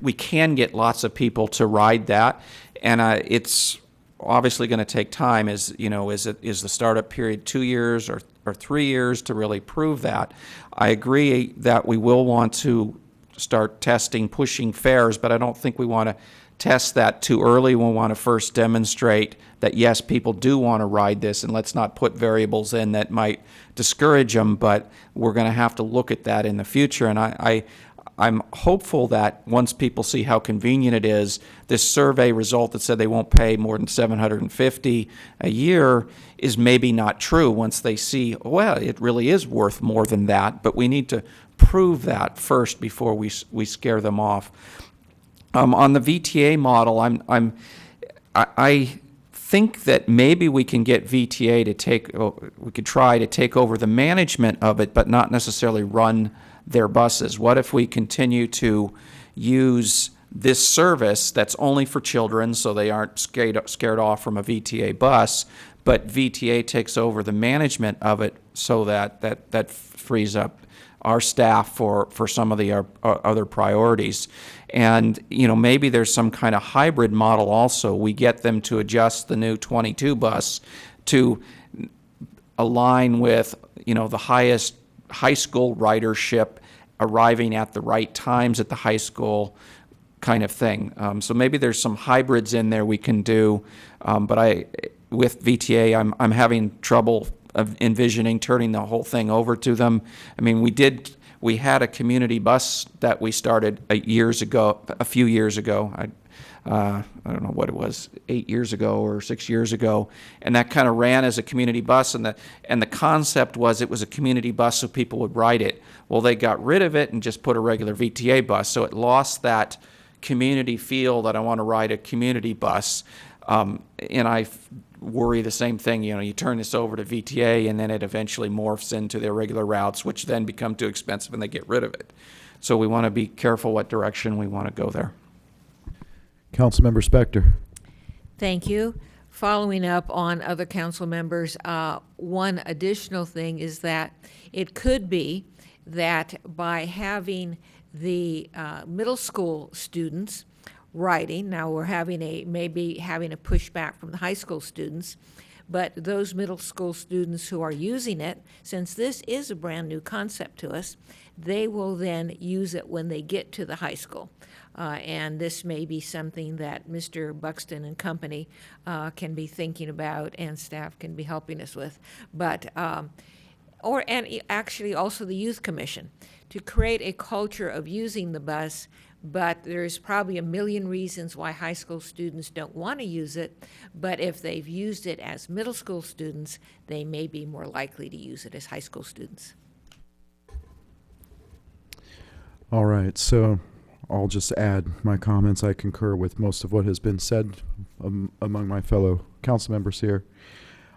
[SPEAKER 14] we can get lots of people to ride that, and it's obviously going to take time. Is the startup period 2 years or 3 years to really prove that? I agree that we will want to start testing, pushing fares, but I don't think we want to test that too early. We want to first demonstrate that, yes, people do want to ride this, and let's not put variables in that might discourage them, but we're going to have to look at that in the future. And I'm hopeful that once people see how convenient it is, this survey result that said they won't pay more than $750 a year is maybe not true once they see, well, it really is worth more than that, but we need to prove that first before we scare them off. On the VTA model, I think that maybe we can get VTA we could try to take over the management of it, but not necessarily run their buses. What if we continue to use this service that's only for children, so they aren't scared off from a VTA bus, but VTA takes over the management of it, so that frees up our staff for some of the other priorities. And maybe there's some kind of hybrid model also. We get them to adjust the new 22 bus to align with the highest high school ridership, arriving at the right times at the high school kind of thing. So maybe there's some hybrids in there we can do, but with VTA, I'm having trouble of envisioning turning the whole thing over to them. I mean, we had a community bus that we started a few years ago. I don't know what it was, 8 years ago or 6 years ago, and that kind of ran as a community bus, and the concept was it was a community bus so people would ride it. Well, they got rid of it and just put a regular VTA bus, so it lost that community feel that I want to ride a community bus, and I worry the same thing. You turn this over to VTA, and then it eventually morphs into their regular routes, which then become too expensive, and they get rid of it. So we want to be careful what direction we want to go there.
[SPEAKER 1] Councilmember Spector.
[SPEAKER 6] Thank you. Following up on other council members, one additional thing is that it could be that by having the middle school students writing, now we're maybe having a pushback from the high school students, but those middle school students who are using it, since this is a brand new concept to us, they will then use it when they get to the high school. And this may be something that Mr. Buxton and company can be thinking about, and staff can be helping us with. But actually also the Youth Commission, to create a culture of using the bus. But there's probably a million reasons why high school students don't want to use it. But if they've used it as middle school students, they may be more likely to use it as high school students.
[SPEAKER 1] All right, so I'll just add my comments. I concur with most of what has been said among my fellow council members here.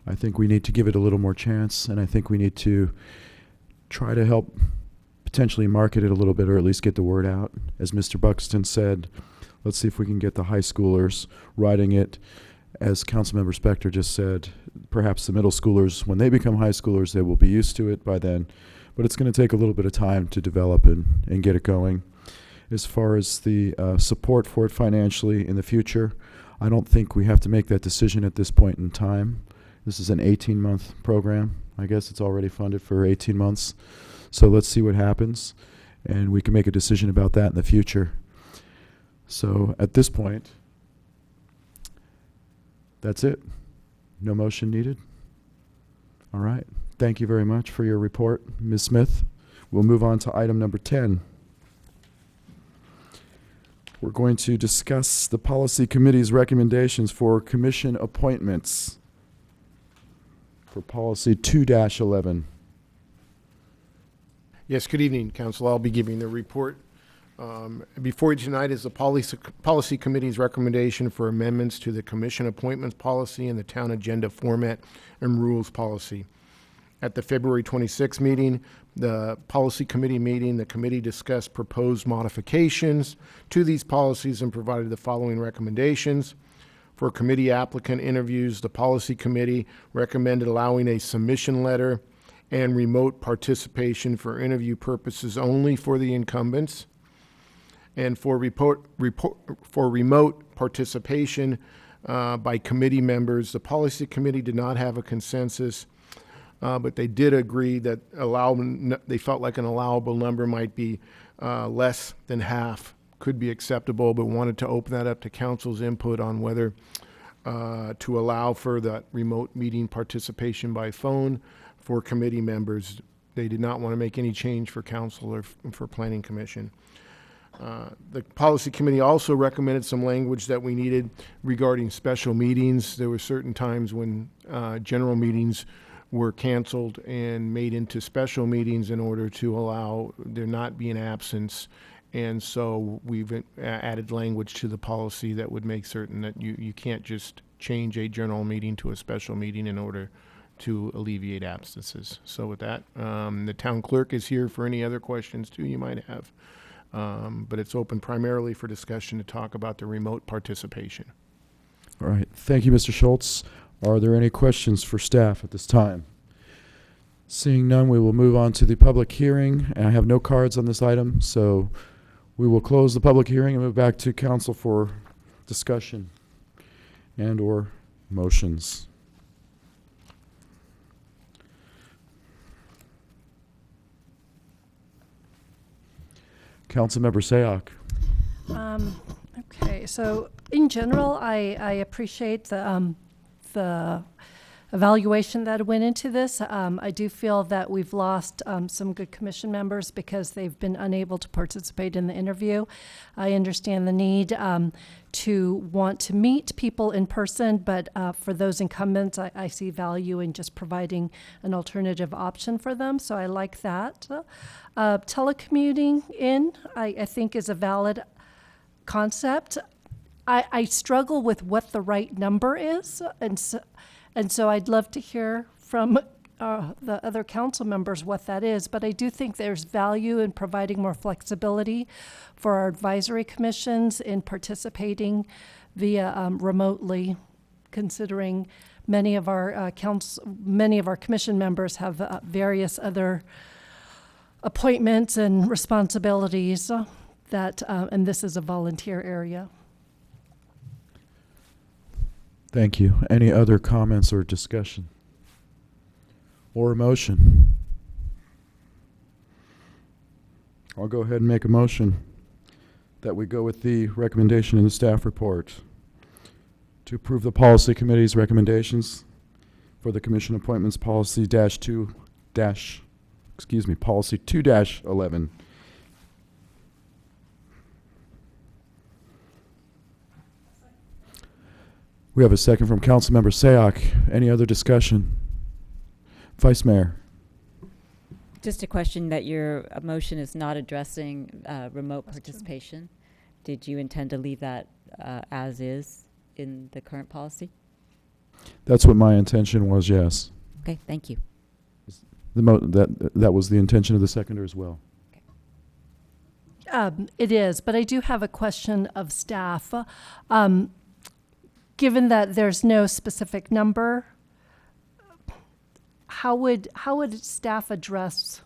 [SPEAKER 1] I think we need to give it a little more chance, and I think we need to try to help potentially market it a little bit, or at least get the word out. As Mr. Buxton said, let's see if we can get the high schoolers riding it. As Councilmember Spector just said, perhaps the middle schoolers, when they become high schoolers, they will be used to it by then. But it's going to take a little bit of time to develop and get it going. As far as the support for it financially in the future, I don't think we have to make that decision at this point in time. This is an 18-month program. I guess it's already funded for 18 months. So let's see what happens, and we can make a decision about that in the future. So at this point, that's it. No motion needed. All right. Thank you very much for your report, Ms. Smith. We'll move on to item number 10. We're going to discuss the Policy Committee's recommendations for commission appointments for Policy 2-11.
[SPEAKER 5] Yes, good evening, Council. I'll be giving the report. Before you tonight is the Policy Committee's recommendation for amendments to the Commission Appointments Policy and the Town Agenda Format and Rules Policy. At the February 26th meeting, the Policy Committee meeting, the committee discussed proposed modifications to these policies and provided the following recommendations. For committee applicant interviews, the Policy Committee recommended allowing a submission letter and remote participation for interview purposes only for the incumbents. And for remote participation by committee members, the Policy Committee did not have a consensus, but they did agree that they felt like an allowable number might be less than half could be acceptable, but wanted to open that up to council's input on whether to allow for that remote meeting participation by phone for committee members. They did not want to make any change for council or for planning commission. The Policy Committee also recommended some language that we needed regarding special meetings. There were certain times when general meetings were canceled and made into special meetings in order to allow there not be an absence. And so we've added language to the policy that would make certain that you can't just change a general meeting to a special meeting in order to alleviate absences. So with that, the town clerk is here for any other questions too you might have. But it's open primarily for discussion to talk about the remote participation.
[SPEAKER 1] All right. Thank you, Mr. Schultz. Are there any questions for staff at this time? Seeing none, we will move on to the public hearing. And I have no cards on this item, so we will close the public hearing and move back to council for discussion and or motions. Councilmember Sayoc.
[SPEAKER 12] Okay, so in general, I appreciate the evaluation that went into this. I do feel that we've lost some good commission members because they've been unable to participate in the interview. I understand the need to want to meet people in person, but for those incumbents, I see value in just providing an alternative option for them, so I like that. Telecommuting I think is a valid concept. I struggle with what the right number is, and so I'd love to hear from the other council members what that is, but I do think there's value in providing more flexibility for our advisory commissions in participating via remotely, considering many of our commission members have various other appointments and responsibilities that, and this is a volunteer area.
[SPEAKER 1] Thank you. Any other comments or discussion? Or a motion? I'll go ahead and make a motion that we go with the recommendation in the staff report to approve the policy committee's recommendations for the commission appointments policy policy 2-11. We have a second from Councilmember Sayoc. Any other discussion? Vice Mayor.
[SPEAKER 7] Just a question that your motion is not addressing remote participation. Did you intend to leave that as is in the current policy?
[SPEAKER 1] That's what my intention was, yes.
[SPEAKER 7] Okay, thank you.
[SPEAKER 12] That
[SPEAKER 1] was the intention of the seconder as well.
[SPEAKER 12] It is, but I do have a question of staff. Given that there's no specific number, how would staff address?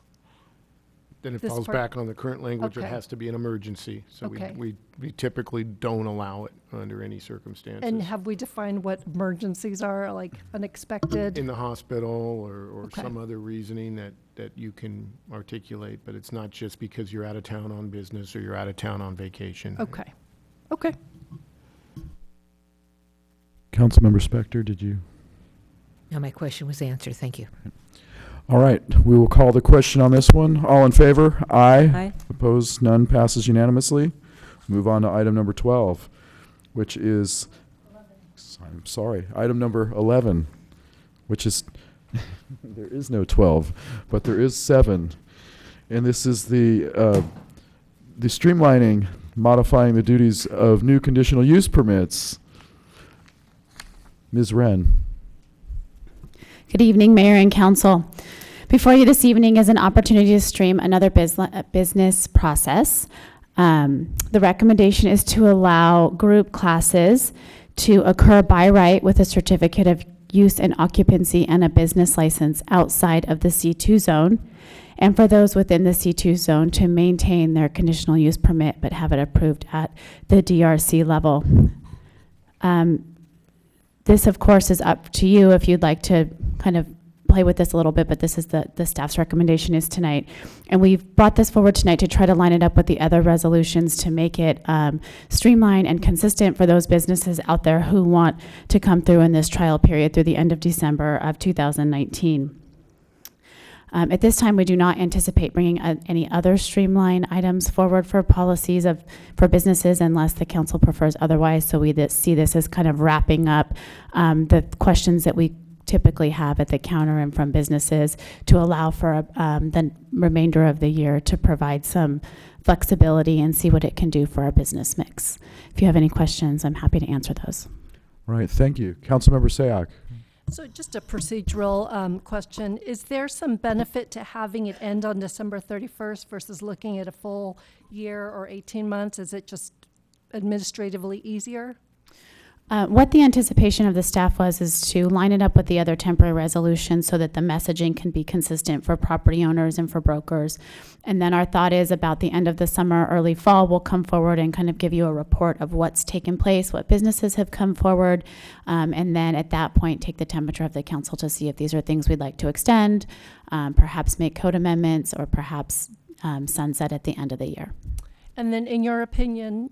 [SPEAKER 5] Then it
[SPEAKER 12] this
[SPEAKER 5] falls
[SPEAKER 12] part?
[SPEAKER 5] back on the current language. It
[SPEAKER 12] Okay.
[SPEAKER 5] has to be an emergency. So
[SPEAKER 12] Okay.
[SPEAKER 5] we typically don't allow it under any circumstances.
[SPEAKER 12] And have we defined what emergencies are, like unexpected?
[SPEAKER 5] In the hospital or
[SPEAKER 12] Okay.
[SPEAKER 5] some other reasoning that you can articulate, but it's not just because you're out of town on business or you're out of town on vacation.
[SPEAKER 12] Okay. Okay.
[SPEAKER 1] Councilmember Spector, did you?
[SPEAKER 6] No, my question was answered. Thank you.
[SPEAKER 1] All right, we will call the question on this one. All in favor? Aye.
[SPEAKER 7] Aye.
[SPEAKER 1] Opposed? None. Passes unanimously. Move on to item number 12, which is, I'm sorry, item number 11, which is, there is no 12, but there is 7. And this is the streamlining, modifying the duties of new conditional use permits. Ms. Renn.
[SPEAKER 16] Good evening, Mayor and Council. Before you this evening is an opportunity to stream another business process. The recommendation is to allow group classes to occur by right with a certificate of use and occupancy and a business license outside of the C2 zone, and for those within the C2 zone to maintain their conditional use permit but have it approved at the DRC level. This, of course, is up to you if you'd like to kind of play with this a little bit, but this is the staff's recommendation is tonight. And we've brought this forward tonight to try to line it up with the other resolutions to make it streamlined and consistent for those businesses out there who want to come through in this trial period through the end of December of 2019. At this time, we do not anticipate bringing any other streamline items forward for policies for businesses unless the council prefers otherwise. So we see this as kind of wrapping up the questions that we typically have at the counter and from businesses to allow for the remainder of the year to provide some flexibility and see what it can do for our business mix. If you have any questions, I'm happy to answer those.
[SPEAKER 1] All right, thank you. Councilmember Sayoc.
[SPEAKER 12] So just a procedural question. Is there some benefit to having it end on December 31st versus looking at a full year or 18 months? Is it just administratively easier?
[SPEAKER 16] What the anticipation of the staff was is to line it up with the other temporary resolutions so that the messaging can be consistent for property owners and for brokers. And then our thought is about the end of the summer, early fall, we'll come forward and kind of give you a report of what's taken place, what businesses have come forward, and then at that point take the temperature of the council to see if these are things we'd like to extend, perhaps make code amendments, or perhaps sunset at the end of the year.
[SPEAKER 12] And then in your opinion,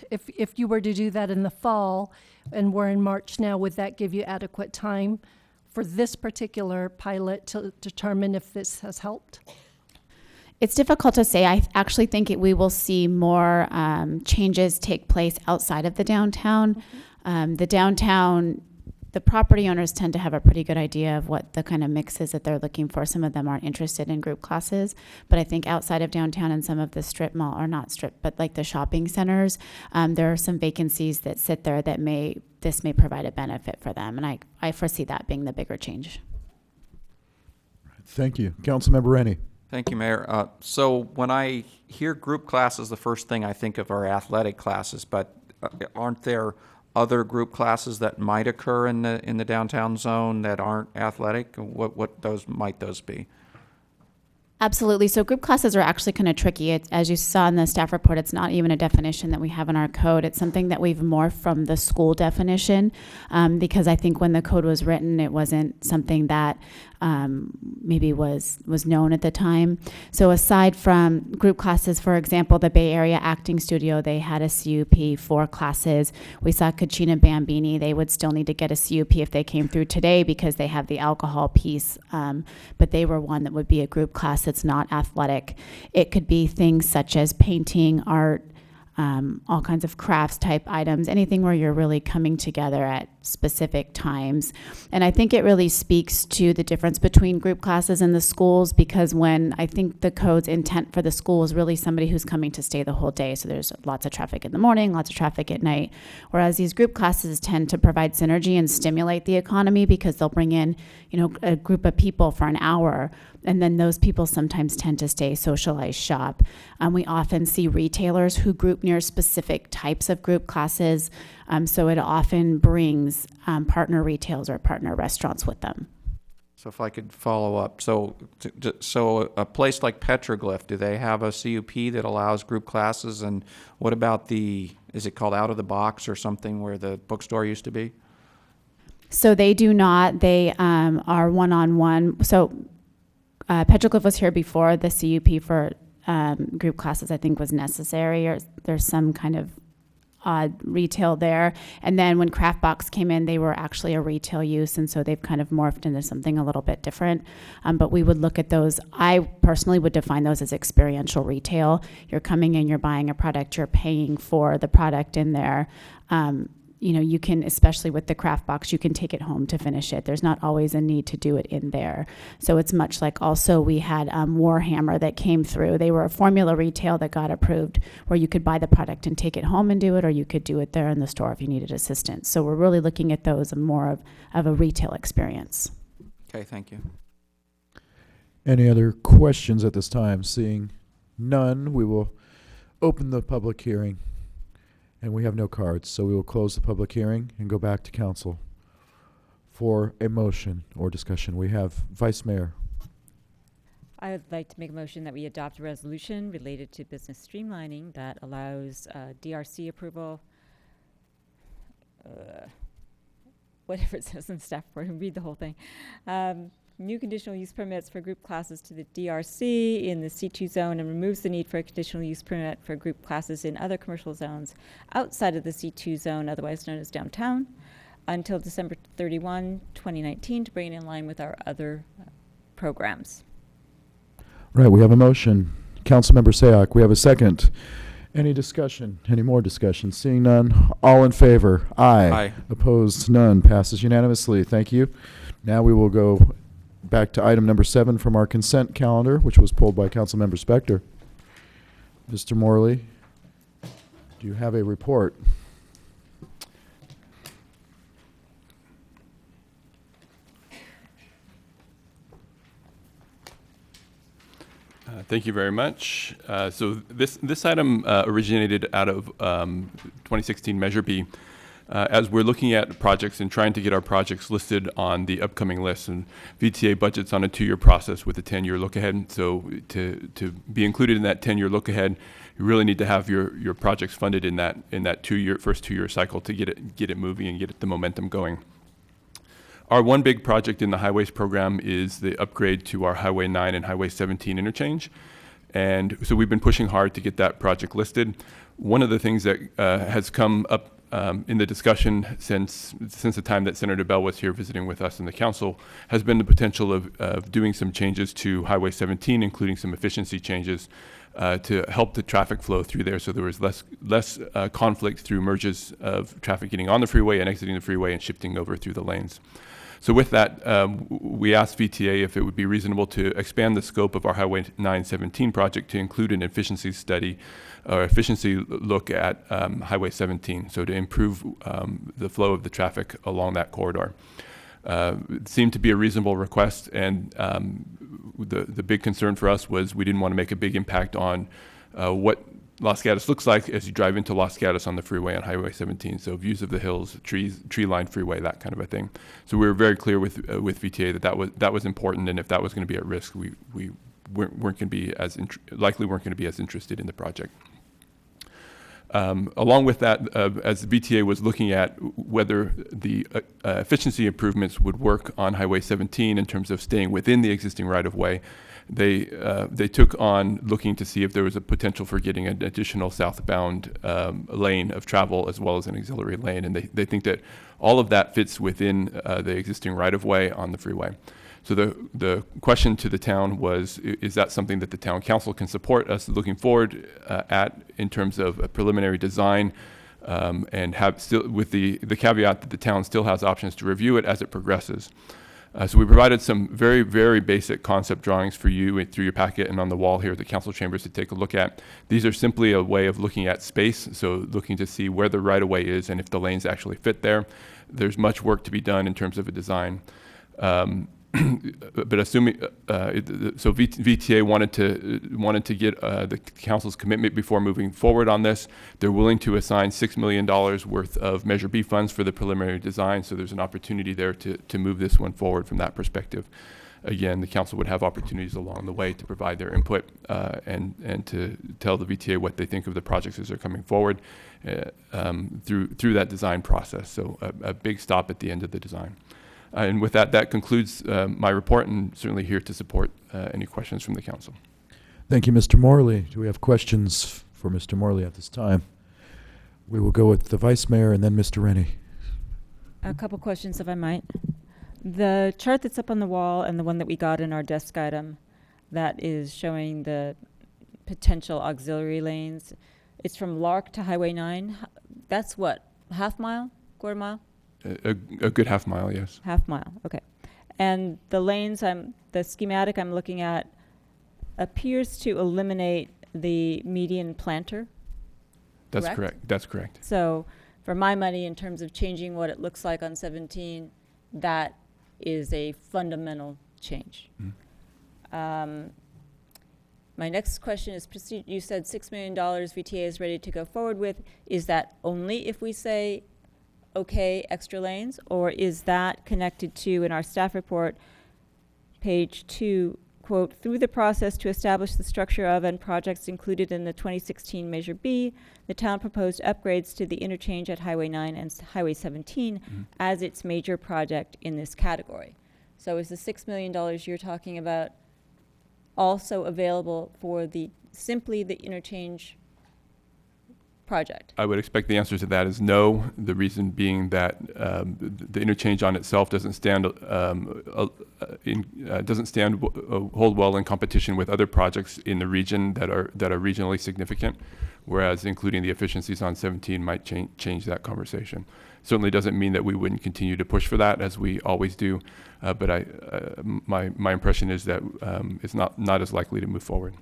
[SPEAKER 12] if you were to do that in the fall, and we're in March now, would that give you adequate time for this particular pilot to determine if this has helped?
[SPEAKER 16] It's difficult to say. I actually think we will see more changes take place outside of the downtown. The downtown, the property owners tend to have a pretty good idea of what the kind of mix is that they're looking for. Some of them aren't interested in group classes, but I think outside of downtown and some of the strip mall, or not strip, but like the shopping centers, there are some vacancies that sit there that this may provide a benefit for them. And I foresee that being the bigger change.
[SPEAKER 1] Thank you. Councilmember Rennie.
[SPEAKER 14] Thank you, Mayor. So when I hear group classes, the first thing I think of are athletic classes, but aren't there other group classes that might occur in the downtown zone that aren't athletic? What might those be?
[SPEAKER 16] Absolutely. So group classes are actually kind of tricky. As you saw in the staff report, it's not even a definition that we have in our code. It's something that we've morphed from the school definition because I think when the code was written, it wasn't something that maybe was known at the time. So aside from group classes, for example, the Bay Area Acting Studio, they had a CUP for classes. We saw Cucina Bambini. They would still need to get a CUP if they came through today because they have the alcohol piece, but they were one that would be a group class that's not athletic. It could be things such as painting, art, all kinds of crafts type items, anything where you're really coming together at specific times. And I think it really speaks to the difference between group classes and the schools, because when I think the code's intent for the school is really somebody who's coming to stay the whole day. So there's lots of traffic in the morning, lots of traffic at night. Whereas these group classes tend to provide synergy and stimulate the economy because they'll bring in, a group of people for an hour. And then those people sometimes tend to stay, socialize, shop. We often see retailers who group near specific types of group classes. So it often brings partner retailers or partner restaurants with them.
[SPEAKER 14] So if I could follow up, so a place like Petroglyph, do they have a CUP that allows group classes? And what about is it called Out of the Box or something where the bookstore used to be?
[SPEAKER 16] So they do not. They are one-on-one. So Petroglyph was here before. The CUP for group classes, I think, was necessary, or there's some kind of odd retail there. And then when Craft Box came in, they were actually a retail use, and so they've kind of morphed into something a little bit different. But we would look at those. I personally would define those as experiential retail. You're coming in, you're buying a product, you're paying for the product in there. You can, especially with the Craft Box, you can take it home to finish it. There's not always a need to do it in there. So it's much like also we had Warhammer that came through. They were a formula retail that got approved where you could buy the product and take it home and do it, or you could do it there in the store if you needed assistance. So we're really looking at those more of a retail experience.
[SPEAKER 14] Okay, thank you.
[SPEAKER 1] Any other questions at this time? Seeing none, we will open the public hearing. And we have no cards, so we will close the public hearing and go back to council for a motion or discussion. We have Vice Mayor.
[SPEAKER 7] I would like to make a motion that we adopt a resolution related to business streamlining that allows DRC approval, whatever it says in staff report, read the whole thing. New conditional use permits for group classes to the DRC in the C2 zone, and removes the need for a conditional use permit for group classes in other commercial zones outside of the C2 zone, otherwise known as downtown, until December 31, 2019, to bring it in line with our other programs.
[SPEAKER 1] Right, we have a motion. Councilmember Sayoc, we have a second. Any discussion? Any more discussion? Seeing none, all in favor? Aye.
[SPEAKER 14] Aye.
[SPEAKER 1] Opposed? None. Passes unanimously. Thank you. Now we will go back to item number 7 from our consent calendar, which was pulled by Councilmember Spector. Mr. Morley, do you have a report?
[SPEAKER 13] Thank you very much. So this item originated out of 2016 Measure B. As we're looking at projects and trying to get our projects listed on the upcoming list, and VTA budgets on a 2-year process with a 10-year look ahead. So to be included in that 10-year look ahead, you really need to have your projects funded in that first 2-year cycle to get it moving and get the momentum going. Our one big project in the highways program is the upgrade to our Highway 9 and Highway 17 interchange. And so we've been pushing hard to get that project listed. One of the things that has come up in the discussion since the time that Senator Bell was here visiting with us in the council has been the potential of doing some changes to Highway 17, including some efficiency changes to help the traffic flow through there, so there was less conflict through merges of traffic getting on the freeway and exiting the freeway and shifting over through the lanes. So with that, we asked VTA if it would be reasonable to expand the scope of our Highway 917 project to include an efficiency study or efficiency look at Highway 17, so to improve the flow of the traffic along that corridor. It seemed to be a reasonable request, and the big concern for us was we didn't want to make a big impact on what Los Gatos looks like as you drive into Los Gatos on the freeway on Highway 17. So views of the hills, trees, tree-lined freeway, that kind of a thing. So we were very clear with VTA that was important, and if that was going to be at risk, we weren't going to be as likely weren't going to be as interested in the project. Along with that, as the VTA was looking at whether the efficiency improvements would work on Highway 17 in terms of staying within the existing right-of-way, they took on looking to see if there was a potential for getting an additional southbound lane of travel as well as an auxiliary lane, and they think that all of that fits within the existing right-of-way on the freeway. So the question to the town was, is that something that the town council can support us looking forward at in terms of a preliminary design, and have still with the caveat that the town still has options to review it as it progresses. So we provided some very, very basic concept drawings for you through your packet and on the wall here at the council chambers to take a look at. These are simply a way of looking at space, so looking to see where the right-of-way is and if the lanes actually fit there. There's much work to be done in terms of a design. But assuming, so VTA wanted to get the council's commitment before moving forward on this. They're willing to assign $6 million worth of Measure B funds for the preliminary design, so there's an opportunity there to move this one forward from that perspective. Again, the council would have opportunities along the way to provide their input and to tell the VTA what they think of the projects as they're coming forward through that design process. So a big stop at the end of the design. And with that concludes my report, and certainly here to support any questions from the council.
[SPEAKER 1] Thank you, Mr. Morley. Do we have questions for Mr. Morley at this time? We will go with the Vice Mayor and then Mr. Rennie.
[SPEAKER 7] A couple questions, if I might. The chart that's up on the wall and the one that we got in our desk item that is showing the potential auxiliary lanes, it's from Lark to Highway 9. That's what, half mile, quarter mile?
[SPEAKER 13] A good half mile, yes.
[SPEAKER 7] Half mile, okay. And the lanes, the schematic I'm looking at appears to eliminate the median planter.
[SPEAKER 13] That's correct. That's correct.
[SPEAKER 7] So for my money, in terms of changing what it looks like on 17, that is a fundamental change. Mm-hmm. My next question is, you said $6 million VTA is ready to go forward with. Is that only if we say okay, extra lanes, or is that connected to, in our staff report, page 2, quote, through the process to establish the structure of and projects included in the 2016 Measure B, the town proposed upgrades to the interchange at Highway 9 and Highway 17 as its major project in this category. So is the $6 million you're talking about also available for simply the interchange project?
[SPEAKER 13] I would expect the answer to that is no. The reason being that the interchange on itself doesn't stand hold well in competition with other projects in the region that are regionally significant, whereas including the efficiencies on 17 might change that conversation. Certainly doesn't mean that we wouldn't continue to push for that as we always do, but my impression is that it's not as likely to move forward.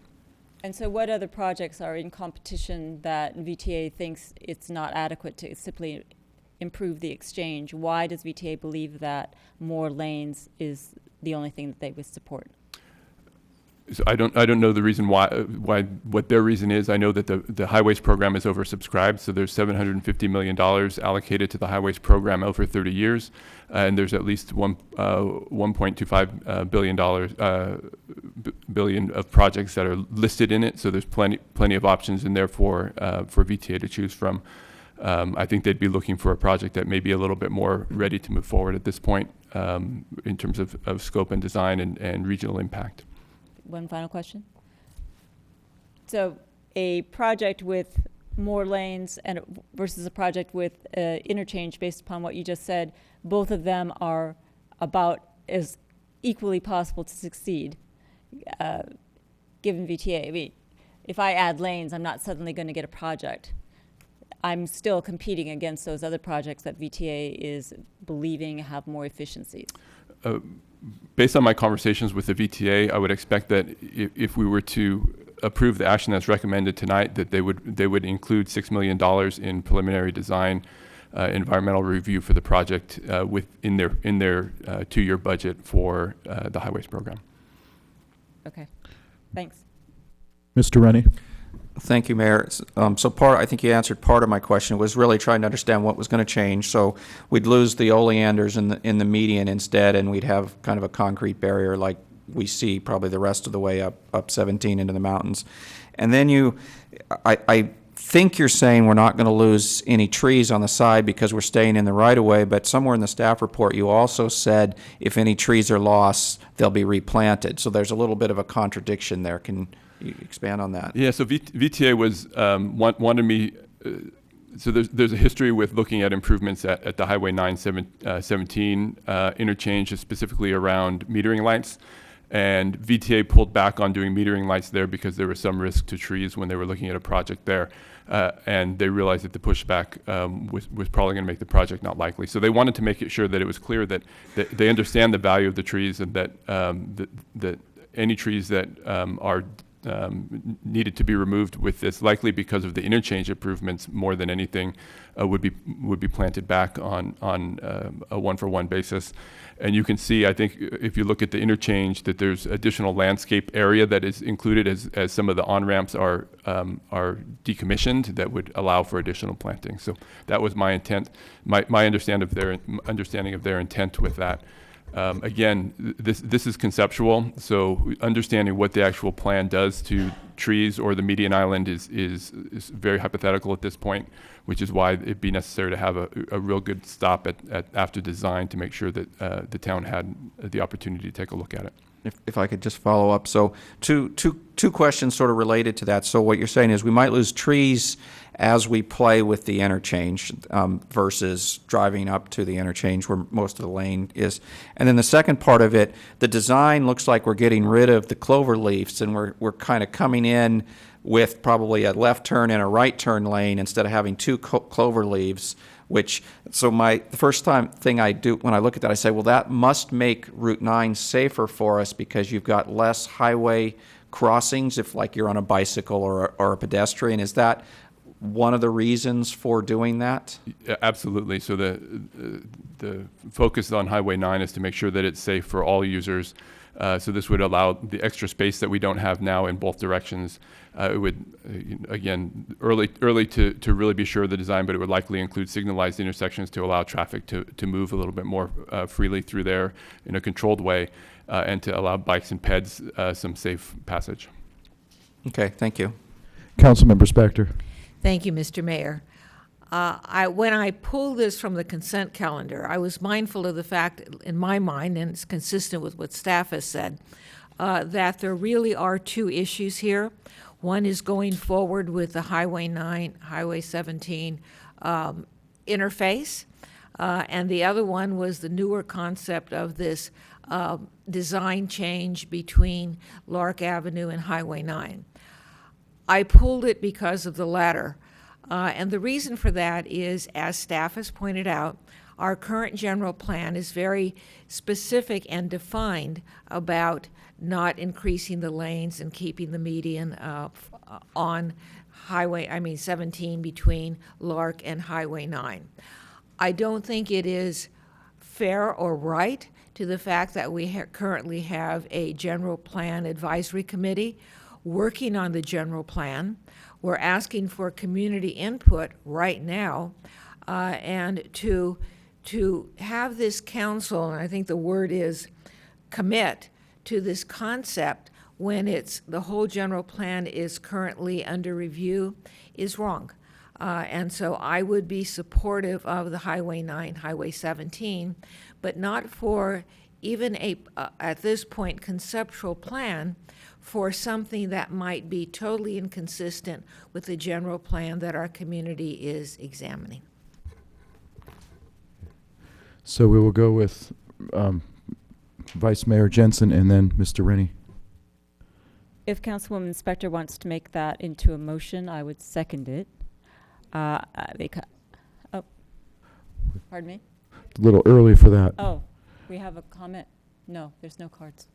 [SPEAKER 7] And so what other projects are in competition that VTA thinks it's not adequate to simply improve the exchange? Why does VTA believe that more lanes is the only thing that they would support?
[SPEAKER 13] So I don't know the reason why what their reason is. I know that the highways program is oversubscribed, so there's $750 million allocated to the highways program over 30 years, and there's at least $1.25 billion of projects that are listed in it. So there's plenty of options in there for VTA to choose from. I think they'd be looking for a project that may be a little bit more ready to move forward at this point in terms of scope and design and regional impact.
[SPEAKER 7] One final question. So a project with more lanes versus a project with interchange, based upon what you just said, both of them are about as equally possible to succeed, given VTA. I mean, if I add lanes, I'm not suddenly going to get a project. I'm still competing against those other projects that VTA is believing have more efficiencies.
[SPEAKER 13] Based on my conversations with the VTA, I would expect that if we were to approve the action that's recommended tonight, that they would include $6 million in preliminary design environmental review for the project in their 2-year budget for the highways program.
[SPEAKER 7] Okay, thanks.
[SPEAKER 1] Mr. Rennie?
[SPEAKER 14] Thank you, Mayor. So I think you answered part of my question. Was really trying to understand what was going to change. So we'd lose the oleanders in the median instead, and we'd have kind of a concrete barrier like we see probably the rest of the way up 17 into the mountains. And then I think you're saying we're not going to lose any trees on the side because we're staying in the right-of-way, but somewhere in the staff report you also said if any trees are lost, they'll be replanted. So there's a little bit of a contradiction there. Can you expand on that?
[SPEAKER 13] Yeah, so VTA was wanted me, so there's a history with looking at improvements at the Highway 917 interchange, specifically around metering lights. And VTA pulled back on doing metering lights there because there was some risk to trees when they were looking at a project there. And they realized that the pushback was probably going to make the project not likely. So they wanted to make sure that it was clear that they understand the value of the trees and that that any trees that are needed to be removed with this, likely because of the interchange improvements more than anything, would be planted back on a 1-for-1 basis. And you can see, I think, if you look at the interchange, that there's additional landscape area that is included as some of the on-ramps are decommissioned that would allow for additional planting. So that was my intent, my understanding of their intent with that. Again, this is conceptual, so understanding what the actual plan does to trees or the median island is very hypothetical at this point, which is why it'd be necessary to have a real good stop at after design to make sure that the town had the opportunity to take a look at it.
[SPEAKER 14] If I could just follow up. So two questions sort of related to that. So what you're saying is we might lose trees as we play with the interchange versus driving up to the interchange where most of the lane is. And then the second part of it, the design looks like we're getting rid of the clover leaves and we're kind of coming in with probably a left turn and a right turn lane instead of having two clover leaves. The first thing I do when I look at that, I say, well, that must make Route 9 safer for us because you've got less highway crossings if like you're on a bicycle or a pedestrian. Is that one of the reasons for doing that?
[SPEAKER 13] Yeah, absolutely. So the focus on Highway 9 is to make sure that it's safe for all users. So this would allow the extra space that we don't have now in both directions. It would, again, early to really be sure of the design, but it would likely include signalized intersections to allow traffic to move a little bit more freely through there in a controlled way, and to allow bikes and peds some safe passage.
[SPEAKER 14] Okay, thank you.
[SPEAKER 1] Councilmember Spector.
[SPEAKER 6] Thank you, Mr. Mayor. When I pulled this from the consent calendar, I was mindful of the fact, in my mind, and it's consistent with what staff has said, that there really are two issues here. One is going forward with the Highway 9, Highway 17 interface, and the other one was the newer concept of this design change between Lark Avenue and Highway 9. I pulled it because of the latter. And the reason for that is, as staff has pointed out, our current general plan is very specific and defined about not increasing the lanes and keeping the median on 17 between Lark and Highway 9. I don't think it is fair or right to the fact that we currently have a general plan advisory committee working on the general plan. We're asking for community input right now, and to have this council, and I think the word is commit to this concept when the whole general plan is currently under review is wrong. And so I would be supportive of the Highway 9, Highway 17, but not for even at this point, conceptual plan for something that might be totally inconsistent with the general plan that our community is examining.
[SPEAKER 1] So we will go with Vice Mayor Jensen and then Mr. Rennie.
[SPEAKER 7] If Councilwoman Spector wants to make that into a motion, I would second it. Oh, pardon me?
[SPEAKER 1] A little early for that.
[SPEAKER 7] Oh, we have a comment? No, there's no cards.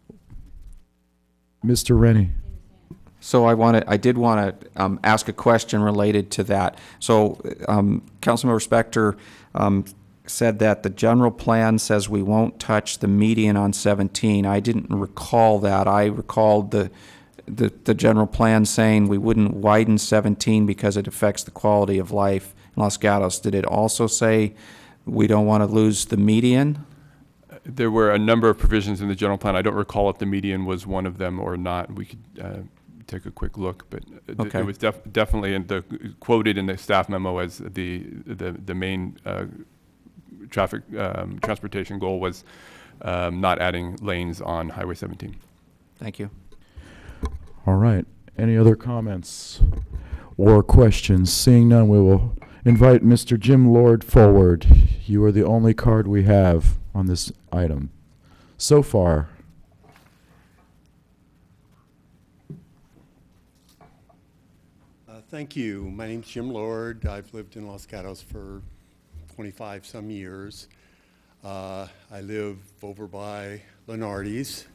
[SPEAKER 1] Mr. Rennie.
[SPEAKER 14] So I did want to ask a question related to that. So Councilmember Spector said that the general plan says we won't touch the median on 17. I didn't recall that. I recalled the general plan saying we wouldn't widen 17 because it affects the quality of life in Los Gatos. Did it also say we don't want to lose the median?
[SPEAKER 13] There were a number of provisions in the general plan. I don't recall if the median was one of them or not. We could take a quick look, but
[SPEAKER 14] Okay.
[SPEAKER 13] it was definitely quoted in the staff memo as the main traffic transportation goal was not adding lanes on Highway 17.
[SPEAKER 14] Thank you.
[SPEAKER 1] All right. Any other comments or questions? Seeing none, we will invite Mr. Jim Lord forward. You are the only card we have on this item so far.
[SPEAKER 17] Thank you. My name's Jim Lord. I've lived in Los Gatos for 25 some years. I live over by Lenardi's,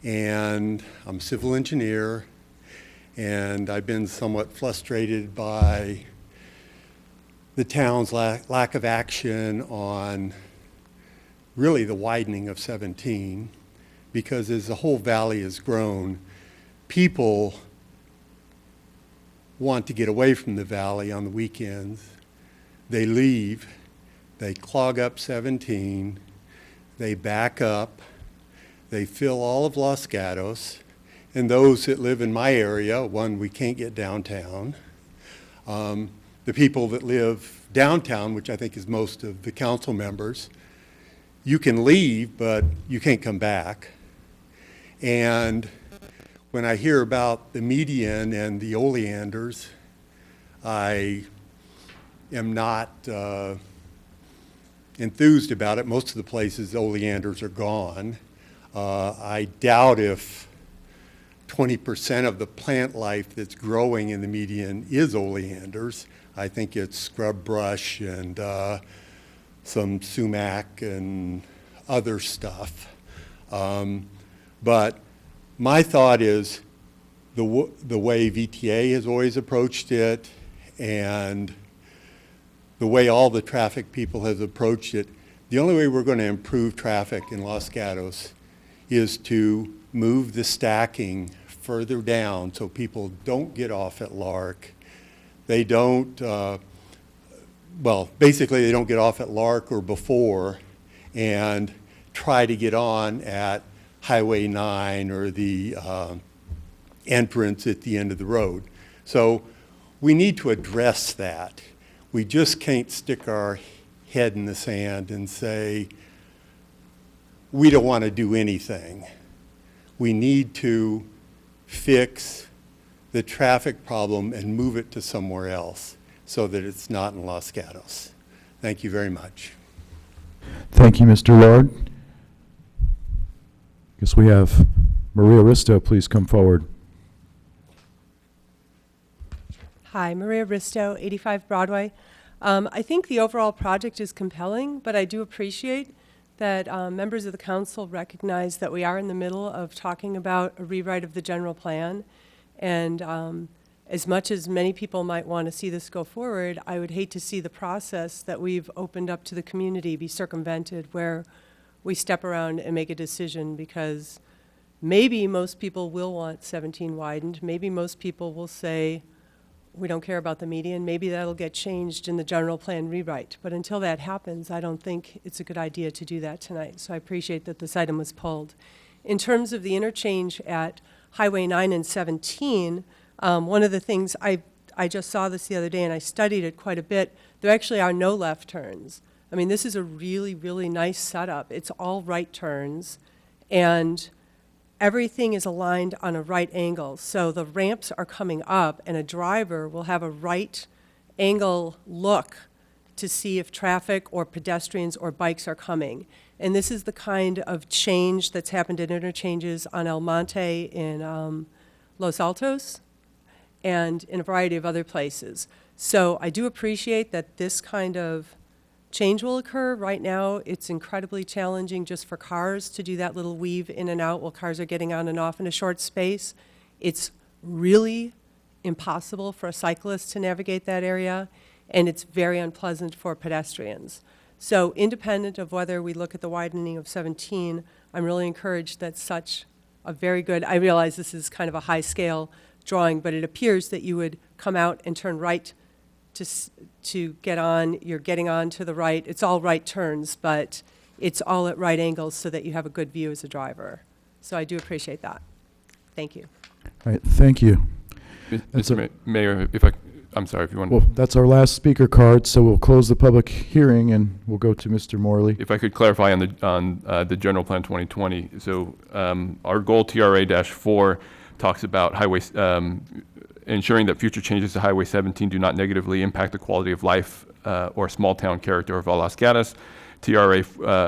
[SPEAKER 17] and I'm a civil engineer, and I've been somewhat frustrated by the town's lack of action on really the widening of 17, because as the whole valley has grown, people want to get away from the valley on the weekends. They leave, they clog up 17, they back up, they fill all of Los Gatos, and those that live in my area, one, we can't get downtown. The people that live downtown, which I think is most of the council members, you can leave, but you can't come back. And when I hear about the median and the oleanders, I am not enthused about it. Most of the places oleanders are gone. I doubt if 20% of the plant life that's growing in the median is oleanders. I think it's scrub brush and some sumac and other stuff. But my thought is the way VTA has always approached it and the way all the traffic people have approached it, the only way we're going to improve traffic in Los Gatos is to move the stacking further down so people don't get off at Lark. They don't, well, basically they don't get off at Lark or before and try to get on at Highway 9 or the entrance at the end of the road. So we need to address that. We just can't stick our head in the sand and say, we don't want to do anything. We need to fix the traffic problem and move it to somewhere else so that it's not in Los Gatos. Thank you very much.
[SPEAKER 1] Thank you, Mr. Lord. Guess we have Maria Risto. Please come forward.
[SPEAKER 18] Hi, Maria Risto, 85 Broadway. I think the overall project is compelling, but I do appreciate that members of the council recognize that we are in the middle of talking about a rewrite of the general plan. And as much as many people might want to see this go forward, I would hate to see the process that we've opened up to the community be circumvented, where we step around and make a decision, because maybe most people will want 17 widened. Maybe most people will say, we don't care about the median. Maybe that'll get changed in the general plan rewrite. But until that happens, I don't think it's a good idea to do that tonight. So I appreciate that this item was pulled. In terms of the interchange at Highway 9 and 17, one of the things, I just saw this the other day and I studied it quite a bit. There actually are no left turns. I mean, this is a really, really nice setup. It's all right turns, and everything is aligned on a right angle. So the ramps are coming up, and a driver will have a right angle look to see if traffic or pedestrians or bikes are coming. And this is the kind of change that's happened at interchanges on El Monte in Los Altos and in a variety of other places. So I do appreciate that this kind of change will occur. Right now, it's incredibly challenging just for cars to do that little weave in and out while cars are getting on and off in a short space. It's really impossible for a cyclist to navigate that area, and it's very unpleasant for pedestrians. So independent of whether we look at the widening of 17, I'm really encouraged that such a very good, I realize this is kind of a high-scale drawing, but it appears that you would come out and turn right to get on. You're getting on to the right. It's all right turns, but it's all at right angles so that you have a good view as a driver. So I do appreciate that. Thank you.
[SPEAKER 1] All right, thank you.
[SPEAKER 13] Mr. Mayor, I'm sorry if you want.
[SPEAKER 1] Well, that's our last speaker card, so we'll close the public hearing and we'll go to Mr. Morley.
[SPEAKER 13] If I could clarify on the General Plan 2020. So our goal TRA-4 talks about highway ensuring that future changes to Highway 17 do not negatively impact the quality of life or small town character of Los Gatos. TRA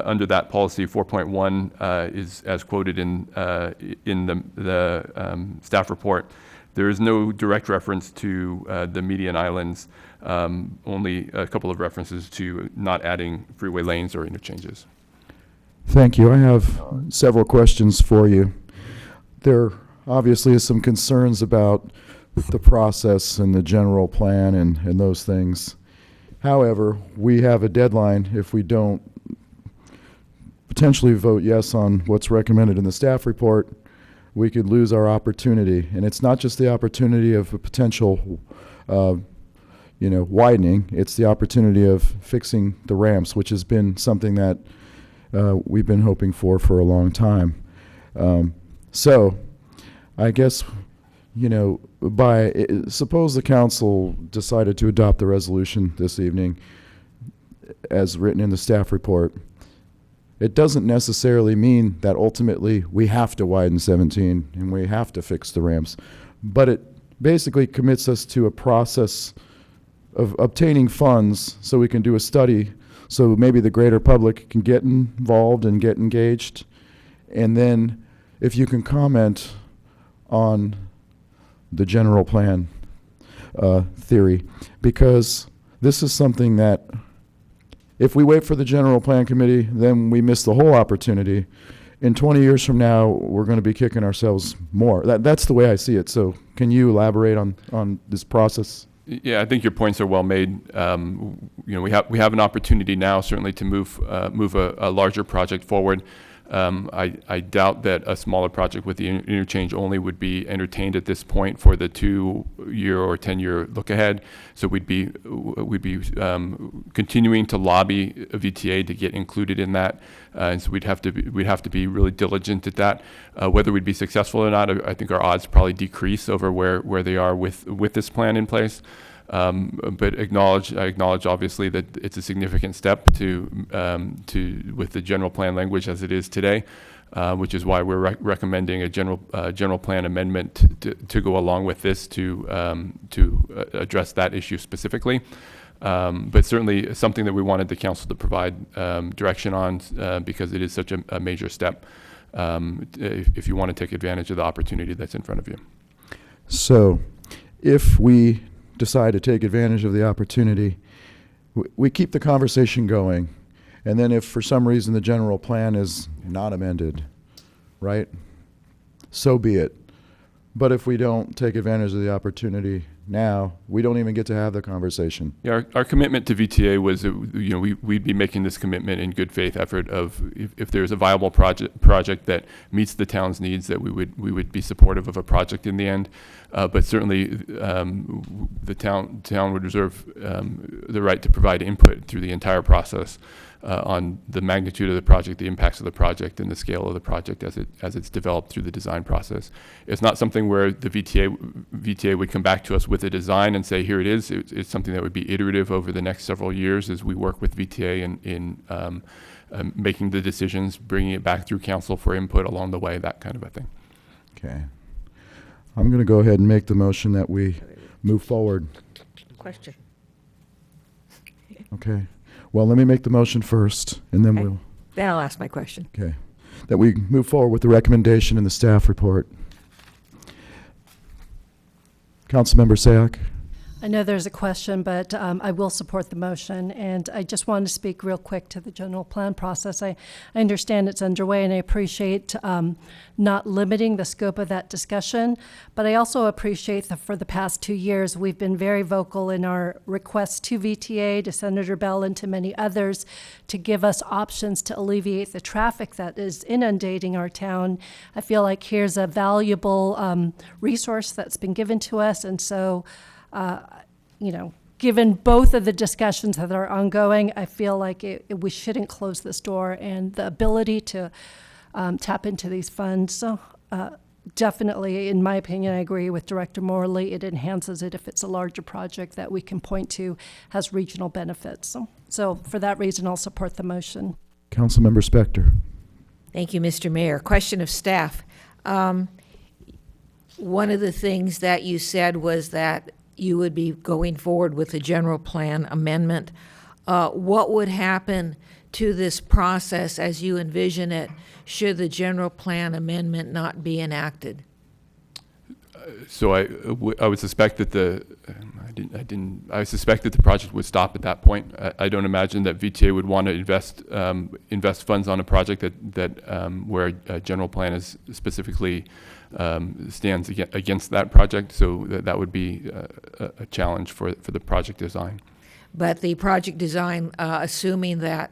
[SPEAKER 13] under that policy 4.1 is as quoted in the staff report. There is no direct reference to the median islands, only a couple of references to not adding freeway lanes or interchanges.
[SPEAKER 1] Thank you. I have several questions for you. There obviously is some concerns about the process and the general plan and those things. However, we have a deadline if we don't potentially vote yes on what's recommended in the staff report. We could lose our opportunity, and it's not just the opportunity of a potential, widening. It's the opportunity of fixing the ramps, which has been something that we've been hoping for a long time. So, I guess, suppose the council decided to adopt the resolution this evening, as written in the staff report. It doesn't necessarily mean that ultimately we have to widen 17 and we have to fix the ramps, but it basically commits us to a process of obtaining funds so we can do a study so maybe the greater public can get involved and get engaged. And then if you can comment on the general plan theory, because this is something that if we wait for the general plan committee, then we miss the whole opportunity. In 20 years from now, we're going to be kicking ourselves more. That's the way I see it. So can you elaborate on this process?
[SPEAKER 13] Yeah, I think your points are well made. We have an opportunity now, certainly, to move a larger project forward. I doubt that a smaller project with the interchange only would be entertained at this point for the 2-year or 10-year look ahead. So we'd be continuing to lobby VTA to get included in that, and so we'd have to be really diligent at that. Whether we'd be successful or not, I think our odds probably decrease over where they are with this plan in place. But I acknowledge obviously that it's a significant step with the general plan language as it is today, which is why we're recommending a general plan amendment to go along with this to address that issue specifically. But certainly something that we wanted the council to provide direction on because it is such a major step. If you want to take advantage of the opportunity that's in front of you.
[SPEAKER 1] So, if we decide to take advantage of the opportunity, we keep the conversation going, and then if for some reason the general plan is not amended, right, so be it. But if we don't take advantage of the opportunity now, we don't even get to have the conversation.
[SPEAKER 13] Yeah, our commitment to VTA was, we'd be making this commitment in good faith effort of if there's a viable project that meets the town's needs, that we would be supportive of a project in the end. But certainly, the town would reserve the right to provide input through the entire process on the magnitude of the project, the impacts of the project, and the scale of the project as it's developed through the design process. It's not something where the VTA would come back to us with a design and say, here it is. It's something that would be iterative over the next several years as we work with VTA in making the decisions, bringing it back through council for input along the way, that kind of a thing.
[SPEAKER 1] Okay. I'm going to go ahead and make the motion that we move forward.
[SPEAKER 6] Question.
[SPEAKER 1] Okay. Well, let me make the motion first, and then we'll...
[SPEAKER 6] Then I'll ask my question.
[SPEAKER 1] Okay. That we move forward with the recommendation in the staff report. Councilmember Sayoc?
[SPEAKER 12] I know there's a question, but I will support the motion. And I just wanted to speak real quick to the general plan process. I understand it's underway, and I appreciate not limiting the scope of that discussion. But I also appreciate that for the past 2 years, we've been very vocal in our requests to VTA, to Senator Bell, and to many others to give us options to alleviate the traffic that is inundating our town. I feel like here's a valuable resource that's been given to us. And so, given both of the discussions that are ongoing, I feel like we shouldn't close this door, and the ability to tap into these funds. So definitely, in my opinion, I agree with Director Morley. It enhances it if it's a larger project that we can point to has regional benefits. So for that reason, I'll support the motion.
[SPEAKER 1] Councilmember Spector.
[SPEAKER 6] Thank you, Mr. Mayor. Question of staff. One of the things that you said was that you would be going forward with a general plan amendment. What would happen to this process as you envision it should the general plan amendment not be enacted?
[SPEAKER 13] So I would suspect that I suspect that the project would stop at that point. I don't imagine that VTA would want to invest funds on a project that where a general plan is specifically stands against that project. So that would be a challenge for the project design.
[SPEAKER 6] But the project design, assuming that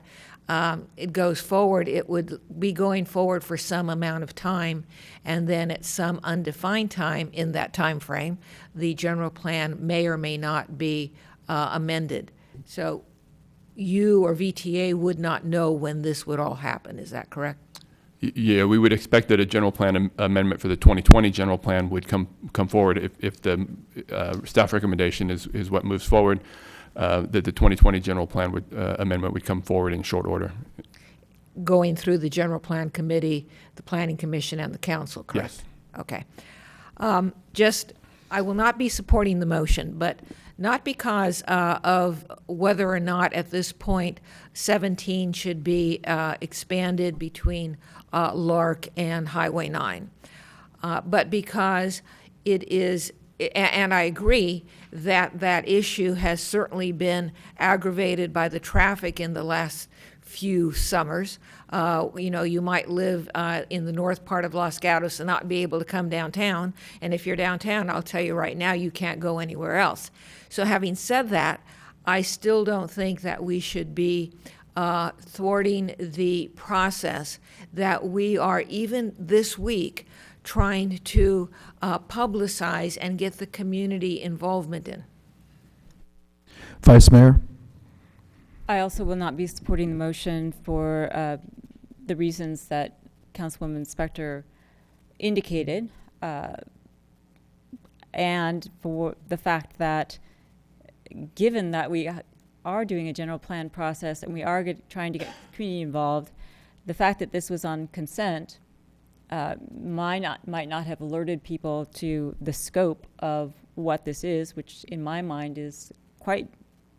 [SPEAKER 6] it goes forward, it would be going forward for some amount of time, and then at some undefined time in that time frame, the general plan may or may not be amended. So you or VTA would not know when this would all happen. Is that correct?
[SPEAKER 13] Yeah, we would expect that a general plan amendment for the 2020 general plan would come forward if the staff recommendation is what moves forward. That the 2020 general plan amendment would come forward in short order.
[SPEAKER 6] Going through the general plan committee, the planning commission, and the council, correct?
[SPEAKER 13] Yes.
[SPEAKER 6] Okay. I will not be supporting the motion, but not because of whether or not at this point 17 should be expanded between Lark and Highway 9, but because it is, and I agree that that issue has certainly been aggravated by the traffic in the last few summers. You might live in the north part of Los Gatos and not be able to come downtown. And if you're downtown, I'll tell you right now, you can't go anywhere else. So having said that, I still don't think that we should be thwarting the process that we are, even this week, trying to publicize and get the community involvement in.
[SPEAKER 1] Vice Mayor.
[SPEAKER 7] I also will not be supporting the motion for the reasons that Councilwoman Spector indicated, and for the fact that given that we are doing a general plan process and we are trying to get the community involved, the fact that this was on consent might not have alerted people to the scope of what this is, which in my mind is quite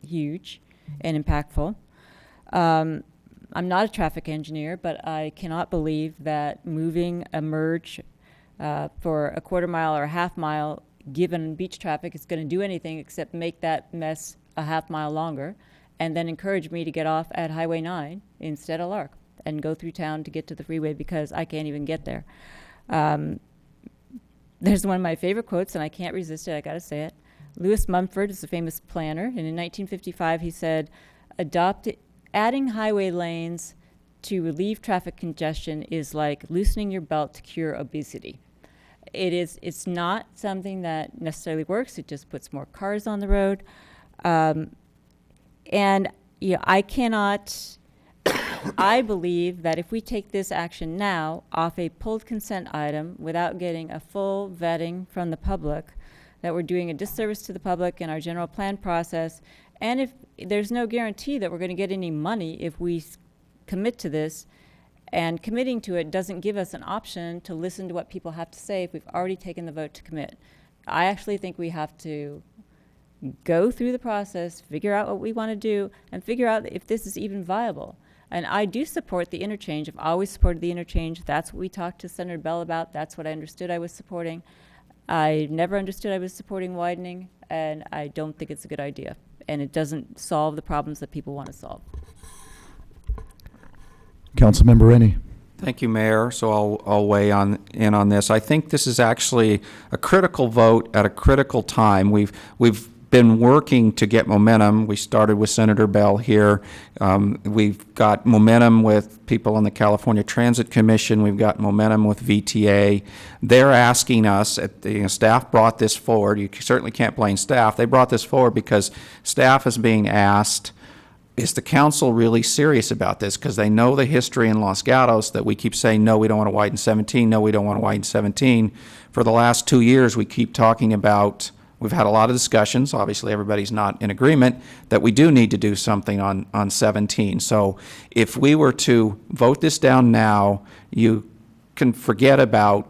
[SPEAKER 7] huge and impactful. I'm not a traffic engineer, but I cannot believe that moving a merge for a quarter mile or a half mile, given beach traffic, is going to do anything except make that mess a half mile longer, and then encourage me to get off at Highway 9 instead of Lark and go through town to get to the freeway because I can't even get there. There's one of my favorite quotes, and I can't resist it, I gotta say it. Lewis Mumford is a famous planner, and in 1955 he said, adding highway lanes to relieve traffic congestion is like loosening your belt to cure obesity. It's not something that necessarily works, it just puts more cars on the road. And I cannot, I believe that if we take this action now off a pulled consent item without getting a full vetting from the public, that we're doing a disservice to the public in our general plan process. And if there's no guarantee that we're going to get any money if we commit to this, and committing to it doesn't give us an option to listen to what people have to say if we've already taken the vote to commit. I actually think we have to go through the process, figure out what we want to do, and figure out if this is even viable. And I do support the interchange. I've always supported the interchange. That's what we talked to Senator Bell about. That's what I understood I was supporting. I never understood I was supporting widening. and I don't think it's a good idea. And it doesn't solve the problems that people want to solve.
[SPEAKER 1] Councilmember Rennie.
[SPEAKER 14] Thank you, Mayor. So I'll weigh in on this. I think this is actually a critical vote at a critical time. We've been working to get momentum. We started with Senator Bell here. We've got momentum with people on the California Transit Commission. We've got momentum with VTA. They're asking us, staff brought this forward. You certainly can't blame staff. They brought this forward because staff is being asked, is the council really serious about this? Because they know the history in Los Gatos that we keep saying, no, we don't want to widen 17. No, we don't want to widen 17. For the last 2 years, we keep talking about, we've had a lot of discussions, obviously everybody's not in agreement, that we do need to do something on 17. So if we were to vote this down now, you can forget about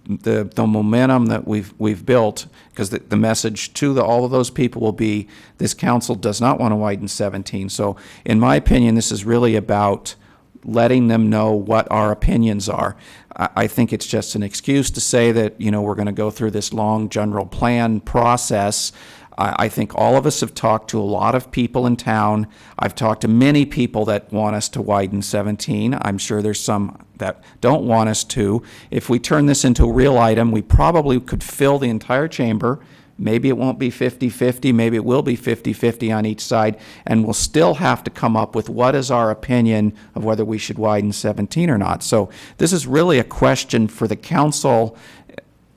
[SPEAKER 14] the momentum that we've built, because the message to all of those people will be, this council does not want to widen 17. So in my opinion, this is really about letting them know what our opinions are. I think it's just an excuse to say that, we're going to go through this long general plan process. I think all of us have talked to a lot of people in town. I've talked to many people that want us to widen 17. I'm sure there's some that don't want us to. If we turn this into a real item, we probably could fill the entire chamber. Maybe it won't be 50-50, maybe it will be 50-50 on each side, and we'll still have to come up with what is our opinion of whether we should widen 17 or not. So this is really a question for the council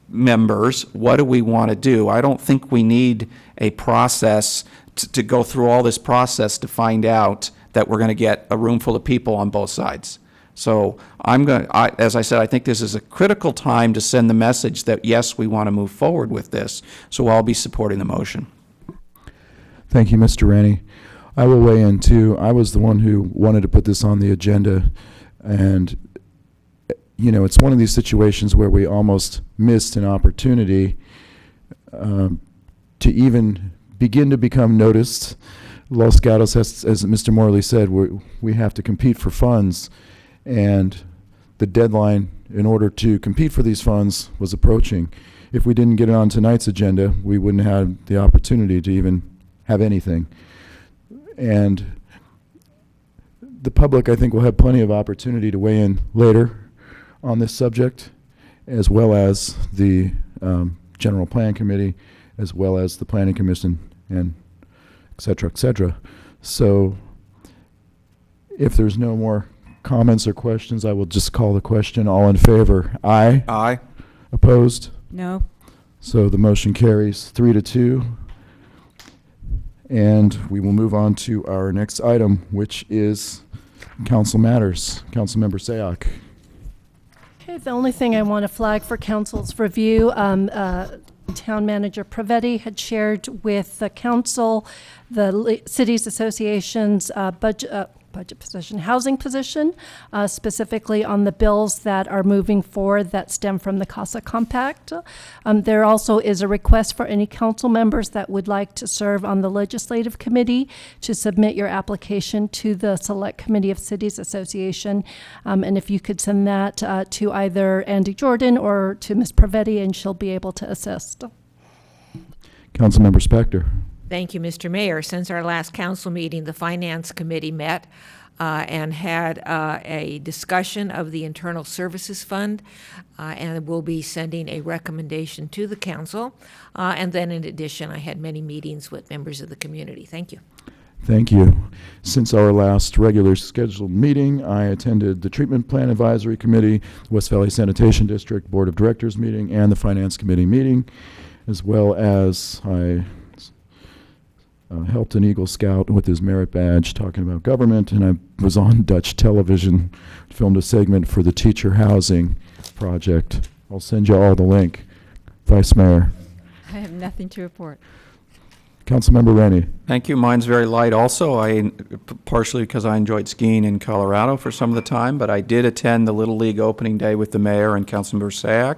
[SPEAKER 14] members. What do we want to do? I don't think we need a process to go through all this process to find out that we're going to get a room full of people on both sides. So as I said, I think this is a critical time to send the message that, yes, we want to move forward with this. So I'll be supporting the motion.
[SPEAKER 1] Thank you, Mr. Rennie. I will weigh in too. I was the one who wanted to put this on the agenda, and it's one of these situations where we almost missed an opportunity to even begin to become noticed. Los Gatos has, as Mr. Morley said, we have to compete for funds, and the deadline in order to compete for these funds was approaching. If we didn't get it on tonight's agenda, we wouldn't have the opportunity to even have anything. And the public, I think, will have plenty of opportunity to weigh in later on this subject, as well as the General Plan Committee, as well as the Planning Commission, and et cetera, et cetera. So if there's no more comments or questions, I will just call the question. All in favor? Aye.
[SPEAKER 14] Aye.
[SPEAKER 1] Opposed?
[SPEAKER 7] No.
[SPEAKER 1] So the motion carries 3-2. And we will move on to our next item, which is council matters. Councilmember Sayoc.
[SPEAKER 12] Okay, the only thing I want to flag for council's review, Town Manager Pravetti had shared with the council the cities association's budget position, housing position, specifically on the bills that are moving forward that stem from the CASA Compact. There also is a request for any council members that would like to serve on the legislative committee to submit your application to the Select Committee of Cities Association. And if you could send that to either Andy Jordan or to Ms. Pravetti, and she'll be able to assist.
[SPEAKER 1] Councilmember Spector.
[SPEAKER 6] Thank you, Mr. Mayor. Since our last council meeting, the Finance Committee met and had a discussion of the Internal Services Fund, and we'll be sending a recommendation to the council. And then in addition, I had many meetings with members of the community. Thank you.
[SPEAKER 1] Thank you. Since our last regular scheduled meeting, I attended the Treatment Plan Advisory Committee, West Valley Sanitation District Board of Directors meeting, and the Finance Committee meeting, as well as I helped an Eagle Scout with his merit badge talking about government, and I was on Dutch television, filmed a segment for the teacher housing project. I'll send you all the link. Vice Mayor.
[SPEAKER 7] I have nothing to report.
[SPEAKER 1] Councilmember Rennie.
[SPEAKER 14] Thank you. Mine's very light also. Partially because I enjoyed skiing in Colorado for some of the time, but I did attend the Little League opening day with the mayor and Councilmember Sayoc,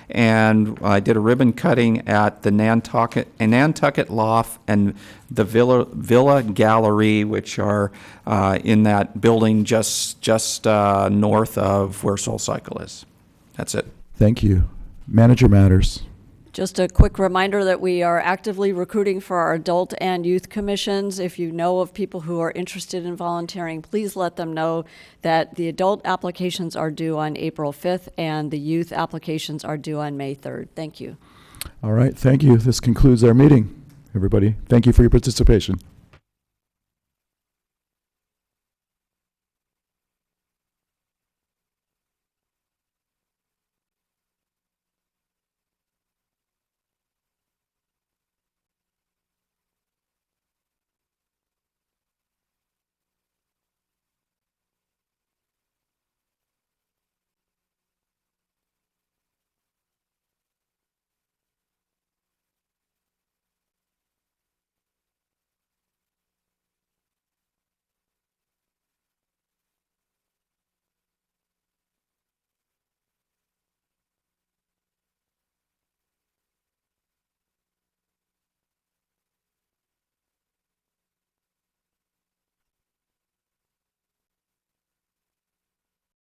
[SPEAKER 14] and I did a ribbon cutting at the Nantucket Loft and the Villa Gallery, which are in that building just north of where Soul Cycle is. That's it.
[SPEAKER 1] Thank you. Manager Matters.
[SPEAKER 15] Just a quick reminder that we are actively recruiting for our adult and youth commissions. If you know of people who are interested in volunteering, please let them know that the adult applications are due on April 5th and the youth applications are due on May 3rd. Thank you.
[SPEAKER 1] All right, thank you. This concludes our meeting, everybody. Thank you for your participation.